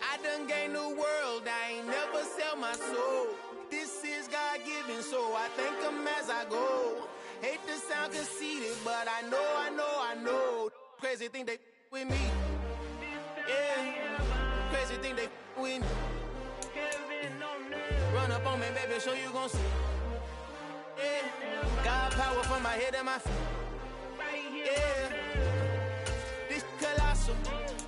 I done gained the world, I ain't never sell my soul. This is God-given, so I thank him as I go. Hate to sound conceited, but I know. Crazy thing they with me. Yeah, crazy thing they with me. Run up on me, baby, show you gon' see. Yeah, got power from my head and my feet. Yeah. Colossal.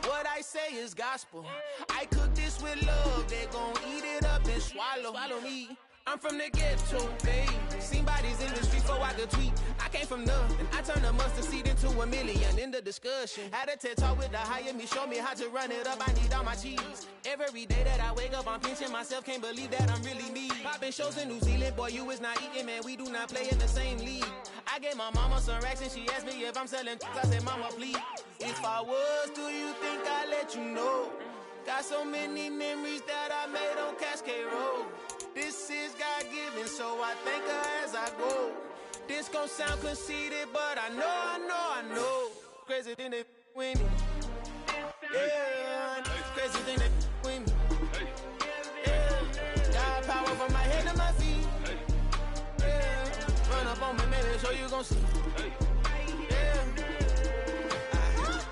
What I say is gospel. I cook this with love. They gon' eat it up and swallow me. I'm from the ghetto, babe. Seen bodies in the streets before I could tweet. I came from nothing. I turned a mustard seed into $1 million in the discussion. Had a TED talk with the higher me, show me how to run it up. I need all my cheese. Every day that I wake up, I'm pinching myself. Can't believe that I'm really me. Popping shows in New Zealand, boy, you is not eating, man. We do not play in the same league. I gave my mama some racks and she asked me if I'm selling. I said, mama, please. If I was, do you think I'd let you know? Got so many memories that I made on Cascade Road. This is God-given, so I thank her as I go. This gon' sound conceited, but I know. Crazy thing they with me. Yeah, crazy thing they with me. Yeah, got power from my head to my feet. Yeah, run up on me, maybe so you gon' see.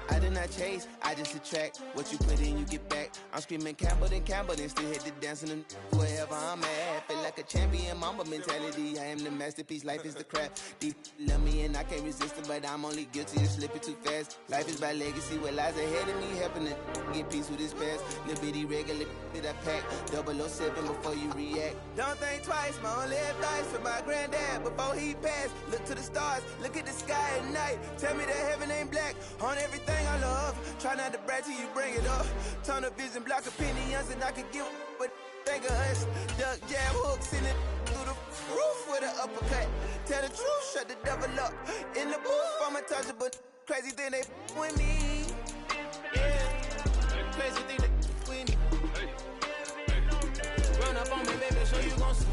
I did not chase, I just attract. What you put in, you get back. I'm screaming Campbell, then still hit the dancing and wherever I'm at. Feel like a champion, mamba mentality. I am the masterpiece, life is the crap. Deep love me and I can't resist it, but I'm only guilty of slipping too fast. Life is by legacy, what lies ahead of me, helping to get peace with this past. Little bitty regular that I pack, 007 before you react. Don't think twice, my only advice for my granddad before he passed. Look to the stars, look at the sky at night. Tell me that heaven ain't black on everything I love. Try not to brag till you bring it up. Tunnel vision, block opinions, and I can give but think of us. Duck jab hooks in it through the roof with an uppercut. Tell the truth, shut the devil up. In the booth, I'm untouchable. Crazy thing they with me. Yeah, crazy thing they with me. Run up on me, baby, so you gon' see.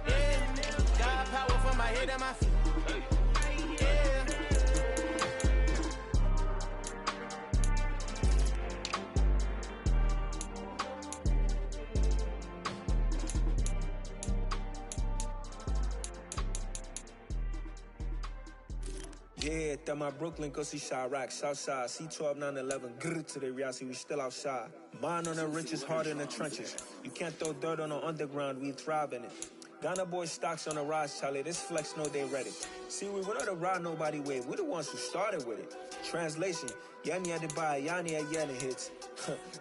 Yeah, got power from my head and my feet. Yeah. Yeah, throw my Brooklyn, go see Chirac, Southside, C12, 911, grrr to the reality, we still outside. Mine on the riches, heart in the trenches. You can't throw dirt on the underground, we thrive in it. Ghana boys stocks on the rise, Charlie, this flex know they ready. See, we were not the ride nobody with, we're the ones who started with it. Translation, Yanni had to buy, Yanni had yelling hits.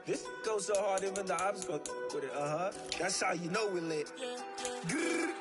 This goes so hard, even the ops go with it, That's how you know we're lit. Grrr,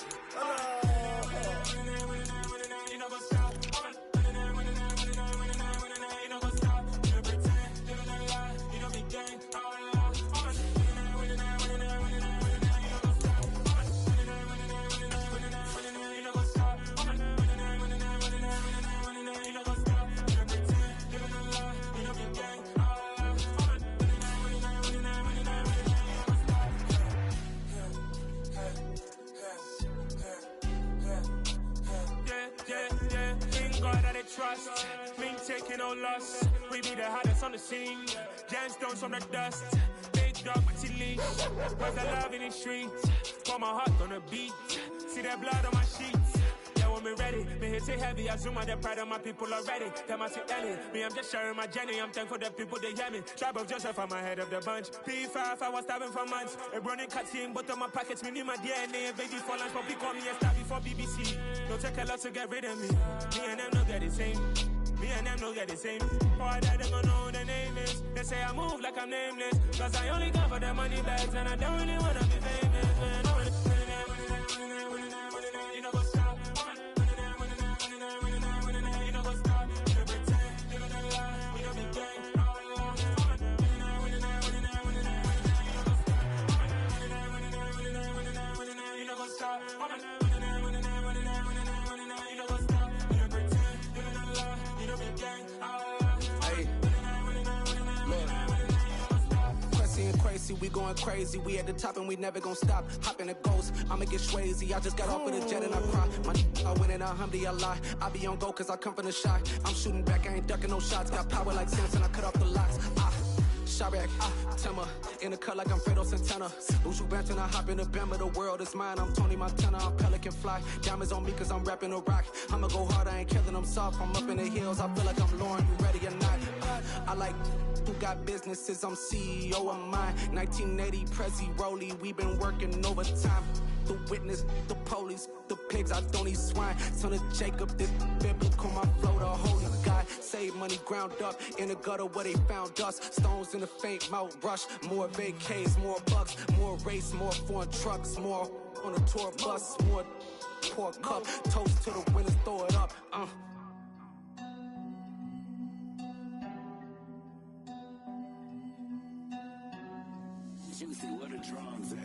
trust, me taking no loss. We be the hottest on the scene. Gemstones from the dust. Big dog with your leash. Cause I love in the streets. Pour my heart on the beat. See that blood on my sheets. Yeah, when we ready, me hit it heavy. I zoom out the pride of my people already. Tell my Ellie, me I'm just sharing my journey. I'm thankful the people they hear me. Tribe of Joseph, I'm ahead of the bunch. P5, I was starving for months. A running cut in both of my pockets. Me need my DNA, baby for lunch. But call me a star before BBC. Don't take a lot to get rid of me. Me and them no get the same. Me and them no get the same. Boy, that them gonna know who the name is. They say I move like I'm nameless. Cause I only come for the money bags. And I don't really wanna be famous, man. You know what's up? You know what's up? You pretend, live in a lie. We don't be gang. You know what's up? crazy, we going crazy. We at the top and we never gonna stop. Hop in a ghost, I'ma get swayzy. I just got off of the jet and I cry. My I win in a Humvee, I lie. I be on go cause I come from the shot. I'm shooting back, I ain't ducking no shots. Got power like Samson, I cut off the locks. Chirac, Timmer, in the cut like I'm Fredo Santana. Uju Benton, I hop in the Bama, the world is mine. I'm Tony Montana, I'm Pelican Fly. Diamonds on me cause I'm rapping a rock. I'ma go hard, I ain't killing them soft. I'm up in the hills, I feel like I'm Lauren, you ready or not? I like who got businesses, I'm CEO of mine. 1980, Prezi Rolly, we been working overtime. The witness, the police, the pigs, I don't eat swine. Son of Jacob, this biblical, my flow, the holy God. Save money ground up in the gutter where they found us. Stones in the faint Mount Rush. More vacays, more bucks, more race, more foreign trucks, more on a tour bus, more pour cup. Toast to the winners, throw it up. Juicy, where the drums at?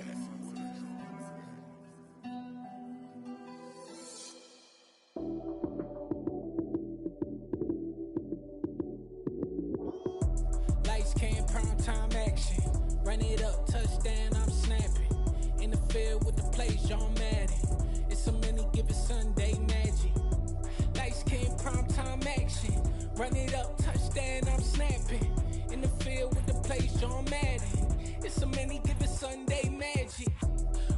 Lights came, prime time action. Run it up, touchdown, I'm snapping. In the field with the plays, John Madden. It's a many given Sunday magic. Lights came, prime time action. Run it up, touchdown, I'm snapping. In the field with the plays, John Madden. It's a many given Sunday magic.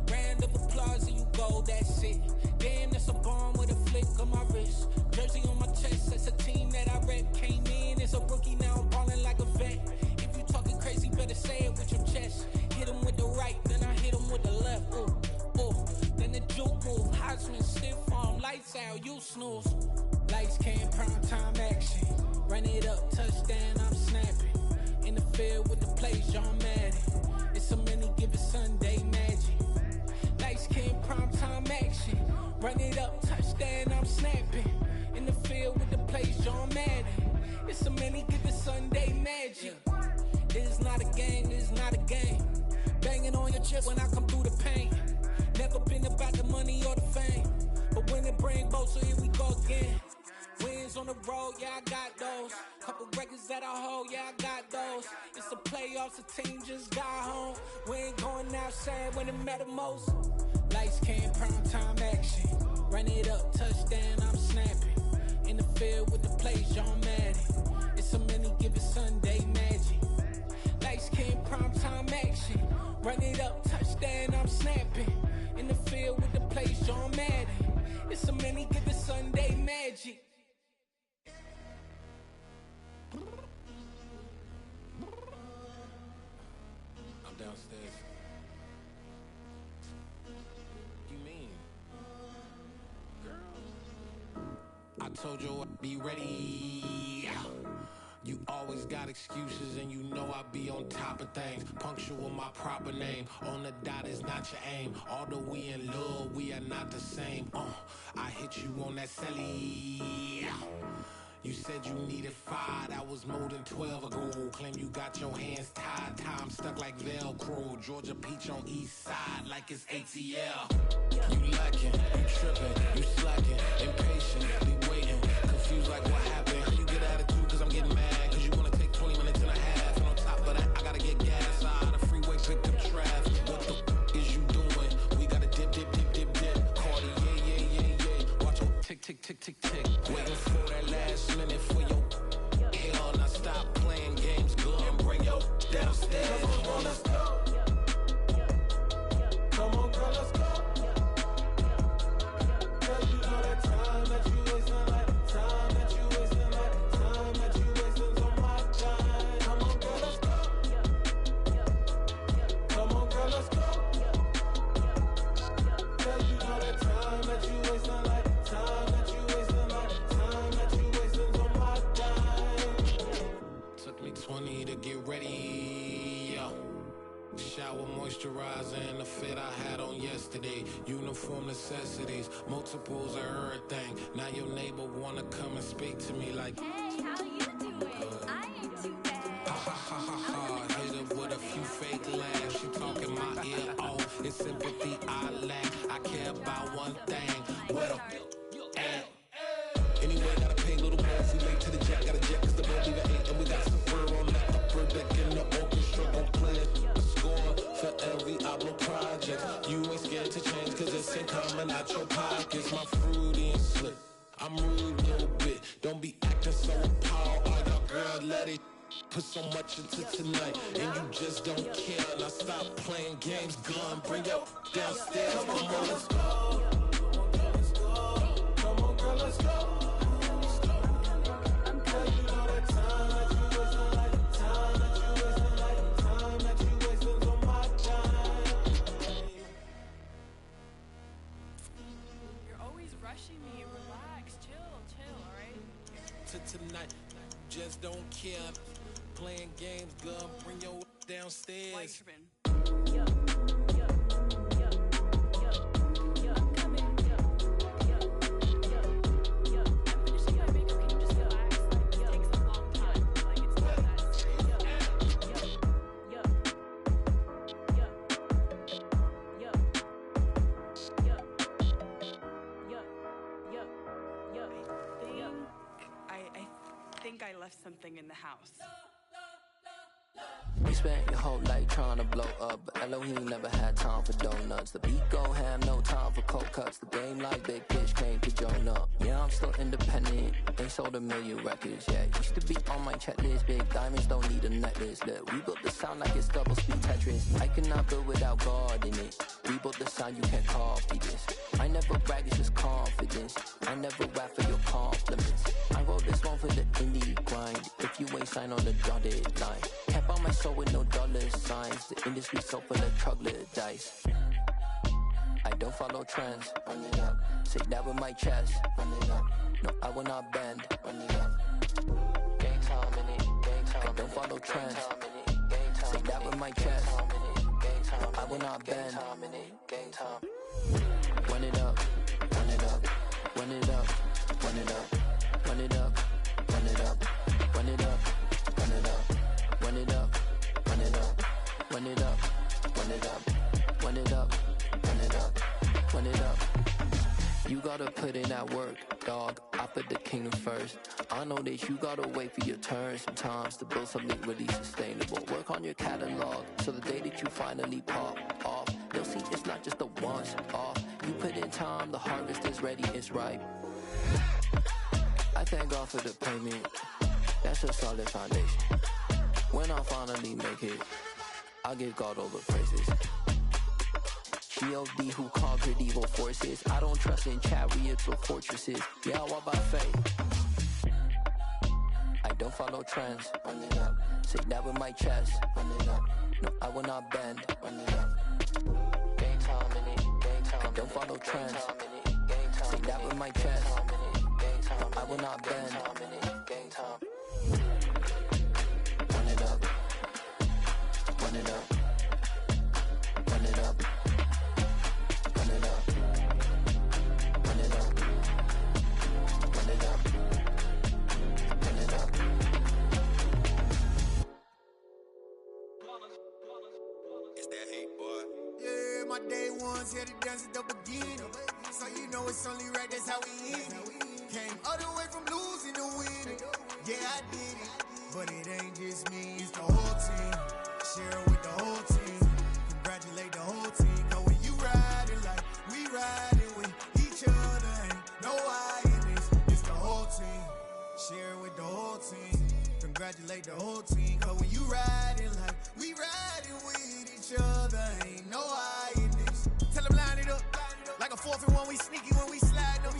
Round of applause and you go, that's it. Damn, that's a bomb with a flick on my wrist. Jersey on my chest, that's a team that I rep. Came in as a rookie, now I'm ballin' like a vet. If you talking crazy, better say it with your chest. Hit him with the right, then I hit him with the left. Ooh, ooh, then the juke move. Heisman stiff arm, lights out, you snooze. Lights came, prime time action. Run it up, touchdown, I'm snapping. In the field with the plays, John Madden. It's a many given Sunday magic. Lights came, prime time action. Run it up, touchdown, I'm snapping. In the field with the plays, John Madden. It's a many given Sunday magic. This is not a game, this is not a game. Banging on your chest when I come through the pain. Never been about the money or the fame. But when it bring both, so here we go again. Wins on the road, yeah, I got those. Couple records that I hold, yeah, I got those. It's the playoffs, the team just got home. We ain't going outside when it matter most. Lights came, prime time action. Run it up, touchdown, I'm snapping. In the field with the plays, John Madden. It's a many given Sunday magic. Lights came, prime time action. Run it up, touchdown, I'm snapping. In the field with the plays, John Madden. It's a many given Sunday magic. I'm downstairs. You mean? Girl, I told you I'd be ready. You always got excuses and you know I be on top of things. Punctual my proper name. On the dot is not your aim. Although we in love, we are not the same. I hit you on that celly. You said you needed 5, that was more than 12 ago. Claim you got your hands tied, time stuck like Velcro. Georgia Peach on east side like it's ATL. You lacking, you tripping, you slacking, impatient, be waiting, confused like what happened. How you get attitude cause I'm getting mad, cause you wanna take 20 minutes and a half. And on top of that, I gotta get gas out of the freeway, pick up traffic. What the is you doing? We gotta dip, dip, dip, dip, dip. Cardi, yeah. Watch your tick, tick, tick, tick, tick. Waiting for that last minute for your hell. Now stop playing games, girl, and bring your downstairs. Come on, let's go. Come on, girl, let's go. Girl, you know that time that you wasting, like time that you wasting, like time that you wasting on my time. Come on, girl, let's go. Come on, girl, let's go. Girl, you know that time that you wasting, like time that you wasting, like time that you wasting on my time. Took me 20 to get ready, yo. Shower moisturizer and the fit I had on yesterday. Uniform necessities, multiples of everything. Now your neighbor wanna come and speak to me like, hey, how you doing? I ain't too bad. Ha ha ha ha ha. Hit her with a few fake laughs. She talking my ear off. It's sympathy I lack. I care about one thing. What up? Anyway, gotta pay a little more if we late to the jet. Gotta jet cause the boat leave at 8 and we got some fur on that upper deck and the orchestra gon' play it. Score out your pockets, my fruity and slip. I'm rude a little bit, don't be acting so appalled. All y'all girls let it put so much into tonight, and you just don't care. Now stop playing games, gun, bring your downstairs. Come on, let's go. Come on, girl, let's go. Tonight, just don't care. Playing games, girl, bring your downstairs. I left something in the house. You spent your whole life trying to blow up, but Elohim never had time for donuts. The beat gon' have no time for cold cuts. The game like Big Pitch came to join up. Yeah, I'm still independent, ain't sold a million records yet. Used to be on my checklist, big diamonds don't need a necklace. Look, we built the sound like it's double speed Tetris. I cannot build without God in it. We built the sound, you can't copy this. I never brag, it's just confidence. I never rap for your compliments. I wrote this one for the indie grind. If you ain't signed on the dotted line, can't buy my soul with no dollar signs. The industry so full of troglodytes. I don't follow trends. Run it up. Say that with my chest. Run it up. No, I will not bend. Run it up. Gang time in it. Gang time. I don't follow trends. Say that with my chest. No, I will not bend. Gang time. Run it up. Run it up. Run it up. Run it up. Run it up. Run it up. Run it up. Run it up. Run it up. Run it up. Run it up. Run it up. Run it up. Run it up. Run it up. You gotta put in that work, dog. I put the kingdom first. I know that you gotta wait for your turn sometimes to build something really sustainable. Work on your catalog so the day that you finally pop off, they'll see it's not just a once off. You put in time, the harvest is ready, it's ripe. I thank God for the payment. That's a solid foundation. When I finally make it, I give God all the praises. G.O.D. who conquered evil forces. I don't trust in chariots or fortresses. Yeah, I walk by faith. I don't follow trends. Run it up. Say that with my chest. Run it up. No, I will not bend. Run it up. Gang time in it. Gang time. I don't follow trends. Say that with my chest. No, I will not bend. Gang time. Run it up. Run it up. Run it up. Run it up. Run it up. Run it up. Run it up. It's that hate, boy. Yeah, my day ones here to dance at the beginning. So you know it's only right, that's how we end it. Came all the way from losing to winning. Yeah, I did it. But it ain't just me, it's the whole team. Share it with the whole team. Congratulate the whole team. Cause when you riding like we riding with each other, ain't no I in this. It's the whole team. Share it with the whole team. Congratulate the whole team. Cause when you riding like we riding with each other, ain't no I in this. Tell them line it up. Like a 4th and 1, we sneaky when we slide them.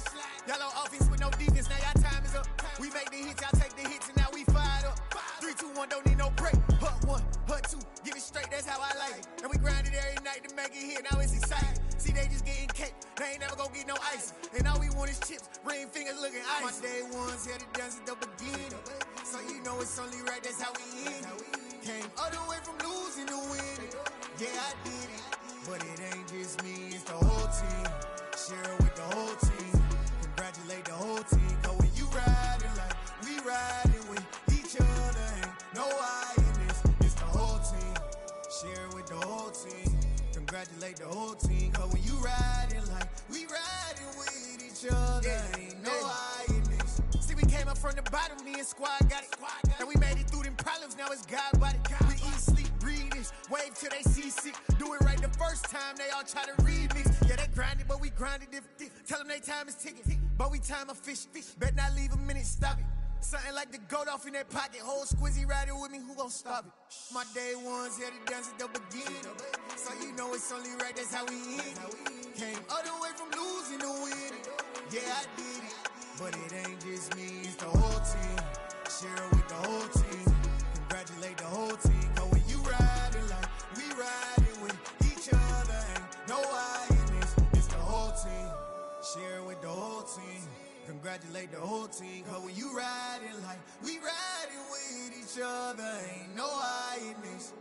Y'all on offense with no defense, now y'all time is up. We make the hits, y'all take the hits, and now we fired up. 3, 2, 1, don't need no break. Hut 1, hut 2, give it straight, that's how I like it. And we grind it every night to make it hit, now it's exciting. See, they just getting cake, they ain't never gonna get no ice. And all we want is chips, ring fingers looking ice. My day ones here to dance at the beginning. So you know it's only right, that's how we end it. Came all the way from losing to winning. Yeah, I did it. But it ain't just me, it's the whole team. Share it with the whole team. Congratulate the whole team. Cause when you riding like we riding with each other, ain't no I in this. It's the whole team. Share it with the whole team. Congratulate the whole team. Cause when you riding like we riding with each other, ain't no I in this. See, we came up from the bottom, me and squad got it. And we made it through them problems, now it's God body. We eat, sleep, breathe this. Wave till they see sick. Do it right the first time, they all try to remix. Yeah, they grinded, but we grinded different. Tell them they time is ticking, but we time a fish. Bet not leave a minute, stop it. Something like the goat off in that pocket. Whole squizzy riding with me, who gon' stop it? My day ones here to dance at the beginning. So you know it's only right, that's how we end. Came all the way from losing to winning. Yeah, I did it, but it ain't just me, it's the whole team. Share it with the whole team. Congratulate the whole team. Cause when you riding like we riding with each other, ain't no I in this. It's the whole team. Share it with the whole team. Congratulate the whole team. Cause when you riding like we riding with each other, ain't no I in this.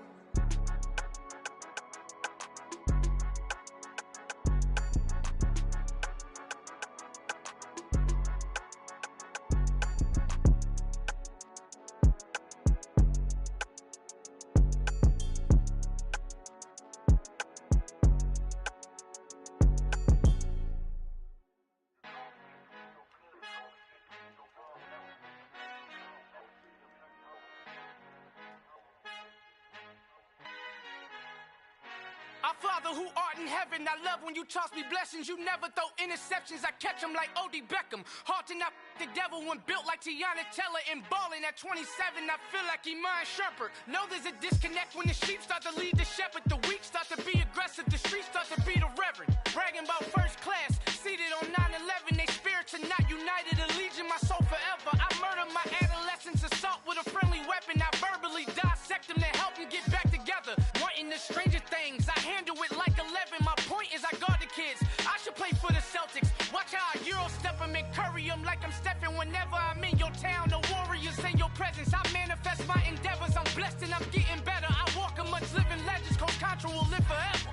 Our Father who art in heaven, I love when you toss me blessings. You never throw interceptions, I catch them like O.D. Beckham. Hard to not the devil when built like Tiana Teller and balling at 27, I feel like Iman Shumpert. Know there's a disconnect when the sheep start to lead the shepherd. The weak start to be aggressive, the streets start to be the reverend. Bragging about first class, seated on 9/11. They spirits are not united, a legion, my soul forever. I murdered my adolescence, assault with a friendly weapon. I verbally dissect them to help them get back together. Wanting the stranger things, I handle it like 11. My point is I guard the kids. I should play for the Celtics. Watch how I Euro step them and curry them like I'm stepping. Whenever I'm in your town, the Warriors in your presence. I manifest my endeavors. I'm blessed and I'm getting better. I walk amongst living legends. Coach Contra will live forever.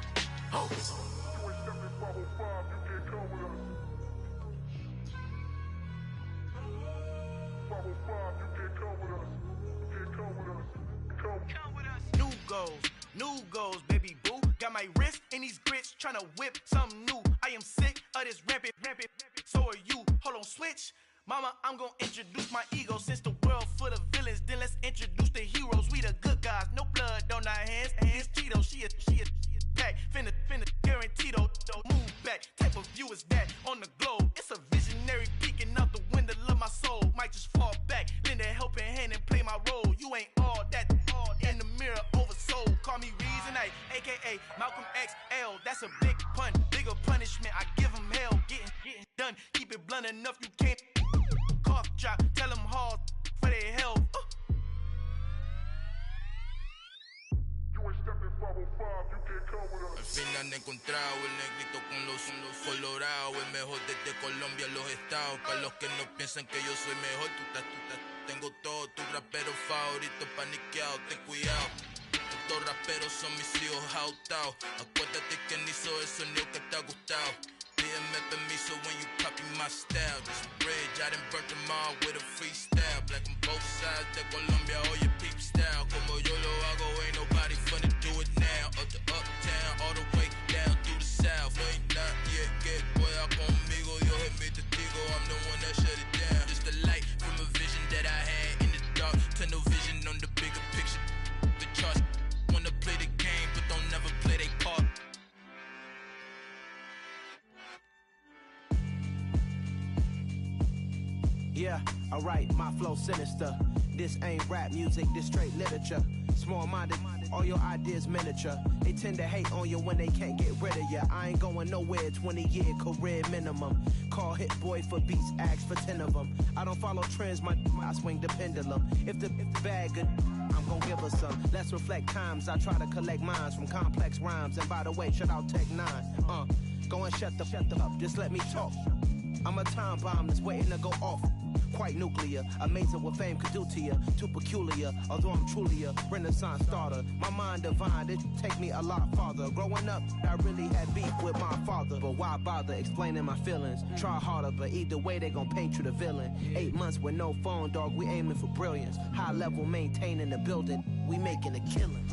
Oh. New goals, baby boo. Got my wrist in these grits, tryna whip something new. I am sick of this rampant. So are you. Hold on, switch. Mama, I'm gonna introduce my ego. Since the world full of villains, then let's introduce the heroes. We the good guys, no blood on our hands. Hands Cheeto, she a back. Finna guaranteed move back. Type of view is that on the globe? It's a visionary peeking out the window of my soul. Might just fall back, lend a helping hand and play my role. You ain't all that in the mirror oversold. Call me Reason A, aka Malcolm XL. That's a big pun, bigger punishment. I give him hell, getting done. Keep it blunt enough, you can't cough drop. Tell them hard for their health. Al fin han encontrado el negrito con los colorados, el mejor desde Colombia a los estados. Para los que no piensan que yo soy mejor, tengo todo, tu rapero favorito paniqueado, ten cuidado. Estos raperos son mis hijos adoptados. Acuérdate que ni hizo el sonido que te ha gustado. Pídeme permiso when you copy my style. This bridge, I done burnt them all with a freestyle. Black on both sides de Colombia, oye peep style. Como yo lo hago, ain't nobody finna do it now. Up to uptown, all the way down through the south. Ain't not yet, que pueda conmigo. Dios es mi testigo, I'm the one that shut it down. Just a light from a vision that I had in the dark. Tunnel vision on the bigger picture. The charts wanna play the game, but don't never play their part. Yeah, alright, my flow sinister. This ain't rap music, this straight literature. Small-minded, all your ideas miniature. They tend to hate on you when they can't get rid of you. I ain't going nowhere, 20-year career minimum. Call Hit Boy for beats, ask for 10 of them. I don't follow trends, I swing the pendulum. If the bag good, I'm gon' give her some. Let's reflect times, I try to collect minds from complex rhymes. And by the way, shout out Tech 9. Go and shut the up, just let me talk. I'm a time bomb that's waiting to go off. Quite nuclear, amazing what fame could do to you. Too peculiar, although I'm truly a renaissance starter. My mind divine, it take me a lot farther. Growing up, I really had beef with my father. But why bother explaining my feelings? Try harder, but either way they gon' paint you the villain. 8 months with no phone, dog, we aiming for brilliance. High level maintaining the building, we making a killing.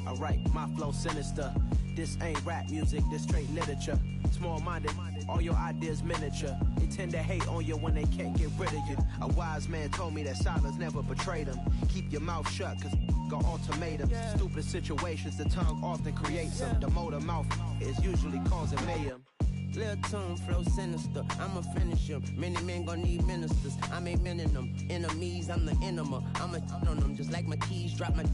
Alright, my flow sinister. This ain't rap music, this straight literature. Small-minded, all your ideas miniature. They tend to hate on you when they can't get rid of you. A wise man told me that silence never betrayed them. Keep your mouth shut, cause got ultimatums. Stupid situations, the tongue often creates them. The motor mouth is usually causing mayhem. Lil' tune, flow sinister. I'ma finish him. Many men gon' need ministers. I'm a men in them. Enemies, I'm the enema. I'ma on them just like my keys. Drop my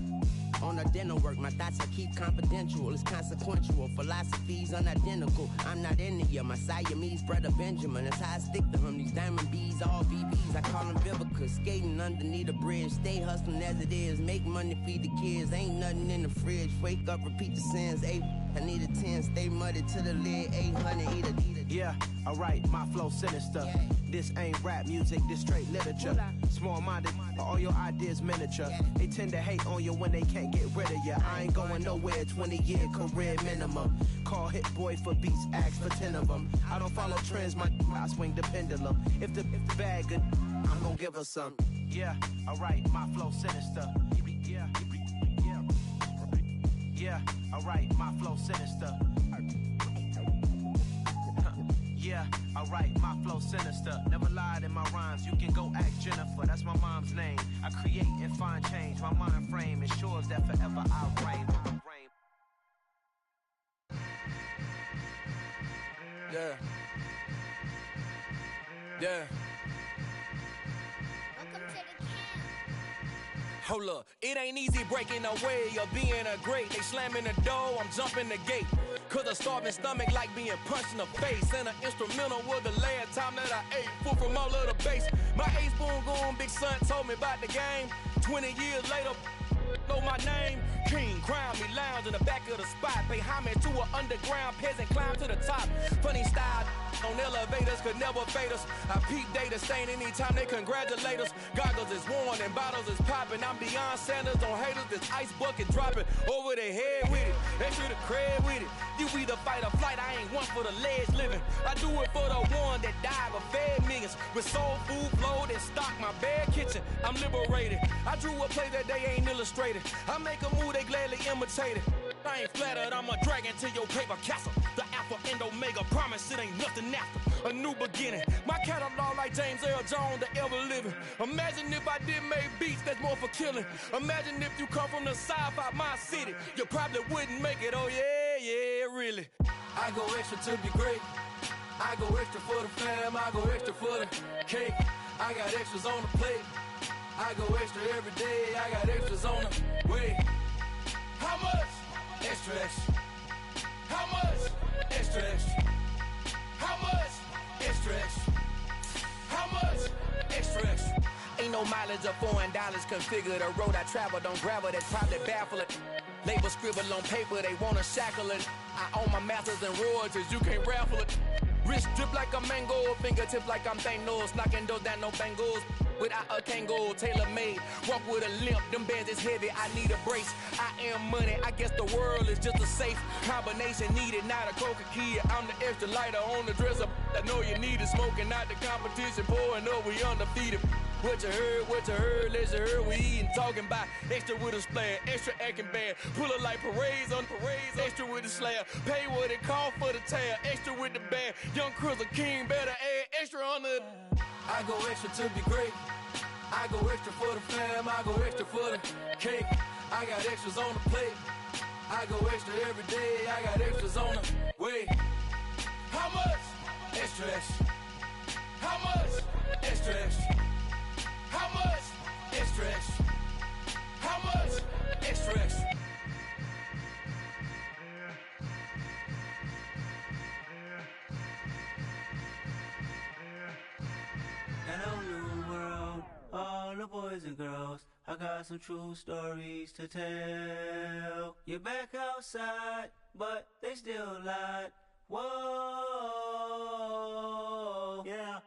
on a dinner work. My thoughts I keep confidential. It's consequential. Philosophies unidentical. I'm not in it. My Siamese brother Benjamin. That's how I stick to him. These diamond bees, all VBs. I call them Vivica. Skating underneath a bridge. Stay hustling as it is. Make money, feed the kids. Ain't nothing in the fridge. Wake up, repeat the sins. I need a 10. Stay muddy to the lid. 800. Eat a. Yeah, alright, my flow sinister. This ain't rap music, this straight literature. Small-minded, all your ideas miniature. They tend to hate on you when they can't get rid of you. I ain't going nowhere, 20-year career minimum. Call Hit Boy for beats, ask for 10 of them. I don't follow trends, I swing the pendulum. If the bag good, I'm gonna give her some. Yeah, alright, my flow sinister. Yeah, alright, my flow sinister. Yeah, alright, my flow sinister. Never lied in my rhymes, you can go ask Jennifer, that's my mom's name. I create and find change, my mind frame ensures that forever I'll reign. Yeah. Yeah. Hold up, it ain't easy breaking away or being a great. They slamming the door, I'm jumping the gate. Cause a starving stomach like being punched in the face. And an instrumental was the last time that I ate. Food from all of the bass. My ace boom goon, big son told me about the game. 20 years later, know my name. King, crown me, lounge in the back of the spot. Pay homage to an underground peasant, climb to the top. Funny style on elevators could never fade us. I peep data stain anytime they congratulate us. Goggles is worn and bottles is popping. I'm Deion Sanders on haters, this ice bucket dropping over their head with it. They should have cred with it. You either fight or flight, I ain't one for the ledge living. I do it for the one that died but fed millions. With soul food flowed and stocked my bad kitchen. I'm liberated. I drew a play that they ain't illustrated. I make a move, they gladly imitate it. I ain't flattered, I'm a dragon to your paper castle. The Alpha and Omega, promise it ain't nothing after. A new beginning. My catalog like James Earl Jones, the ever living. Imagine if I did make beats that's more for killing. Imagine if you come from the sci-fi, my city. You probably wouldn't make it, oh yeah, really. I go extra to be great. I go extra for the fam, I go extra for the cake. I got extras on the plate. I go extra every day, I got extras on the way. How much? Extra, extra. How much? Extra, extra. How much? Extra, extra. How much? Extra, extra. Ain't no mileage of $4 configure the road I travel. Don't gravel, that's probably baffling. Label scribble on paper, they wanna shackle it. I own my masters and royalties, you can't raffle it. Wrist drip like a mango, fingertips like I'm Thanos. Knocking those down, no bangles. Without a Kango, tailor-made. Walk with a limp, them bands is heavy, I need a brace. I am money, I guess the world is just a safe combination needed, not a coca key. I'm the extra lighter on the dresser. I know you need it, smoking out the competition, pouring up, we undefeated. What you heard, let you heard, we eating, talking about extra with a splash, extra acting bad. Pull it like parades on parades, extra with the slab. Pay what it cost for the tab, extra with the band. Young Crizzle King, better add extra on the. I go extra to be great. I go extra for the fam, I go extra for the cake. I got extras on the plate. I go extra every day, I got extras on the way. How much? Extra, extra. How much? Extra, extra. How much? Extra, extra. How much? Extra, extra. Hello, new world, all the boys and girls. I got some true stories to tell. You're back outside, but they still lied. Whoa, yeah.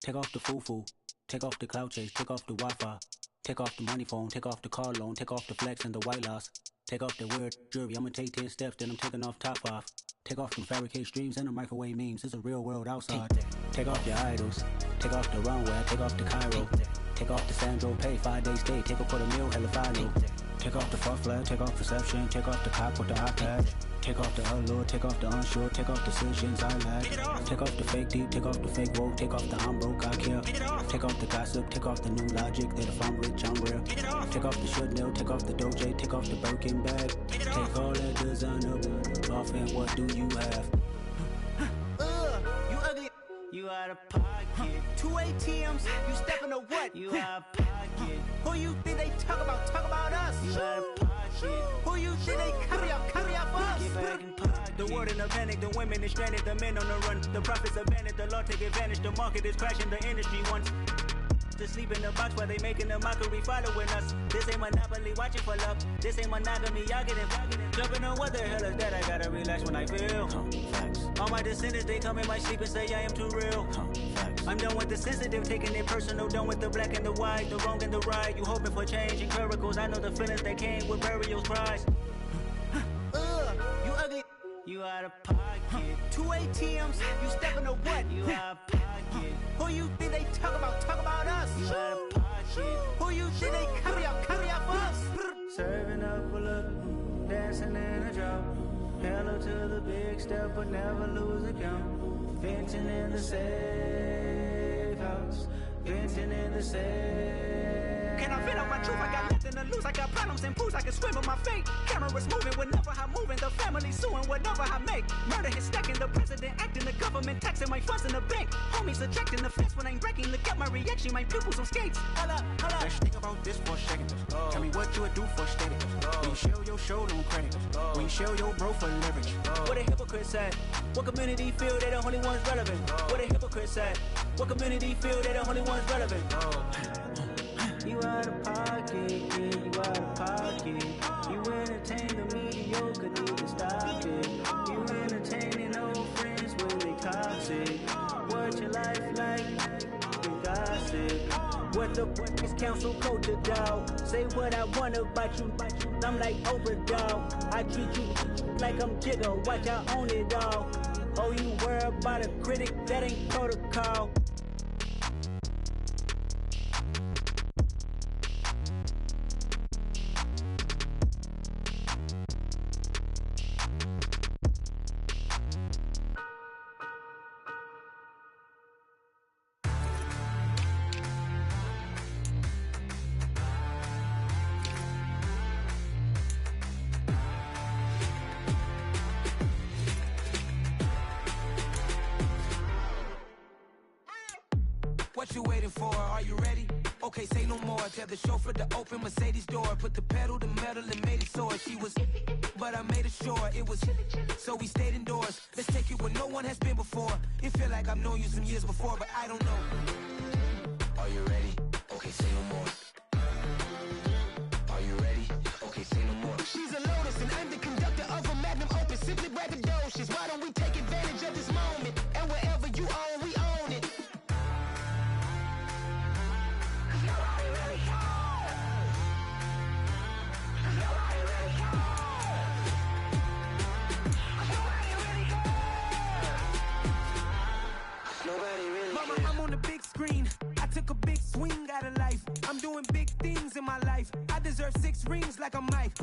Take off the foo-foo, take off the cloud chase, take off the Wi-Fi, take off the money phone, take off the car loan, take off the flex and the white loss. Take off the weird jewelry, I'ma take 10 steps, then I'm taking off top off. Take off them fabricated streams and the microwave memes, it's a real world outside. Take off your idols, take off the runway, take off the Cairo. Take off the Sandro, pay 5 days stay, take off for the meal, hella follow. Take off the fuck flag, take off perception, take off the cop with the iPad. Take off the allure, take off the unsure, take off decisions I lack. Take off the fake deep, take off the fake woke, take off the I'm broke, I care. Take off the gossip, take off the new logic, that if I'm rich, I'm real. Take off the Chanel, take off the Doja, take off the Birkin bag. Take all that designer off and what do you have? out of pocket. 2 ATMs, you stepping to what? You out of pocket. Who you think they talk about us? You out of pocket. Who you think they carry up for us? Get back in pocket. The world in a panic, the women is stranded, the men on the run. The profits abandoned, the law take advantage, the market is crashing, the industry wants to sleep in the box while they making a mockery following us. This ain't monopoly, watching for love. This ain't monogamy, y'all get it. Jumping on what the hell is that? I gotta relax when I feel. All my descendants, they come in my sleep and say I am too real. I'm done with the sensitive, taking it personal. Done with the black and the white, the wrong and the right. You hoping for change and miracles. I know the feelings that came with burial cries. You ugly. You out of pocket. 2 ATMs, you stepping to what? You out of pocket. Who you think they talk about us? You out of pocket. Who you think they carry up for us? Serving up a look, dancing in a drop. Hello to the big step, but never lose a count. Venting in the safe house. Venting in the safe. Can I vent out my truth? I got nothing to lose. I got problems and pools. I can swim with my fate. Cameras moving whenever I'm moving. The family suing whatever I make. Murder is stacking. The president acting. The government taxing my funds in the bank. Homies ejecting the fence when I'm breaking. Look at my reaction. My pupils on skates. Hold up. Let's think about this for a second. Tell me what you would do for steady. When you show your show on credit. When you show your bro for leverage. What a hypocrite said. What community feel they the only ones relevant? What a hypocrite said. What community feel they the only ones relevant? You out of pocket, yeah, you out of pocket. You entertain the mediocre, need to stop it. You entertaining old friends when they toxic. What your life like? You gossip. What the fuck is council culture, dog? Say what I want about you, I'm like overdog. I treat you like I'm Jigga, watch I own it all. Oh, you worry about a critic, that ain't protocol. What you waiting for? Are you ready? Okay, say no more. Tell the chauffeur to open Mercedes door. Put the pedal to metal and made it soar. She was, but I made it sure it was. So we stayed indoors. Let's take it where no one has been before. It feel like I've known you some years before, but I don't know. Are you ready? Okay, say no more. Are you ready? Okay, say no more. She's a Lotus and I'm the conductor of a magnum opus. Simply braggadocious. Why don't we take advantage of this moment? And wherever you own, we own it. Mama, I'm on the big screen. I took a big swing out of life. I'm doing big things in my life. I deserve 6 rings like I'm Mike.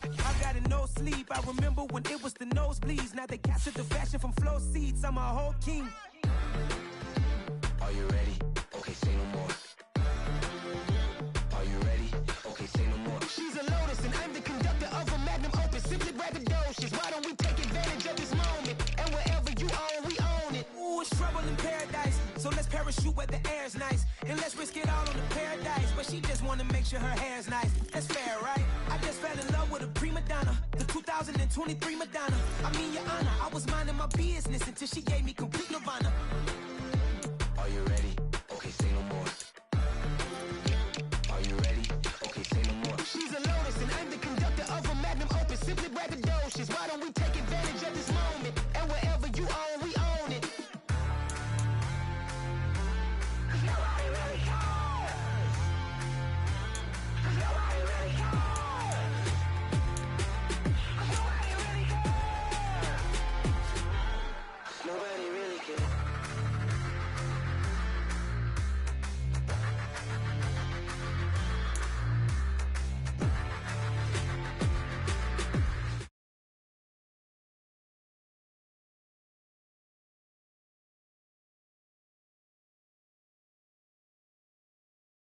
I got a no sleep. I remember when it was the nosebleeds. Now they captured the fashion from flow seats. I'm a whole king. Are you ready? Okay, say no more. Are you ready? Okay, say no more. She's a Lotus and I'm the conductor of a magnum opus. Simply braggadocious. Why don't we take advantage of this moment? And wherever you own, we own it. Ooh, it's trouble in paradise. So let's parachute where the air's nice. And let's risk it all on the paradise. But she just wanna make sure her hair's nice. That's fair, right? I just fell in love with a prima donna. The 2023 Madonna. I mean, your honor, I was minding my business until she gave me complete nirvana.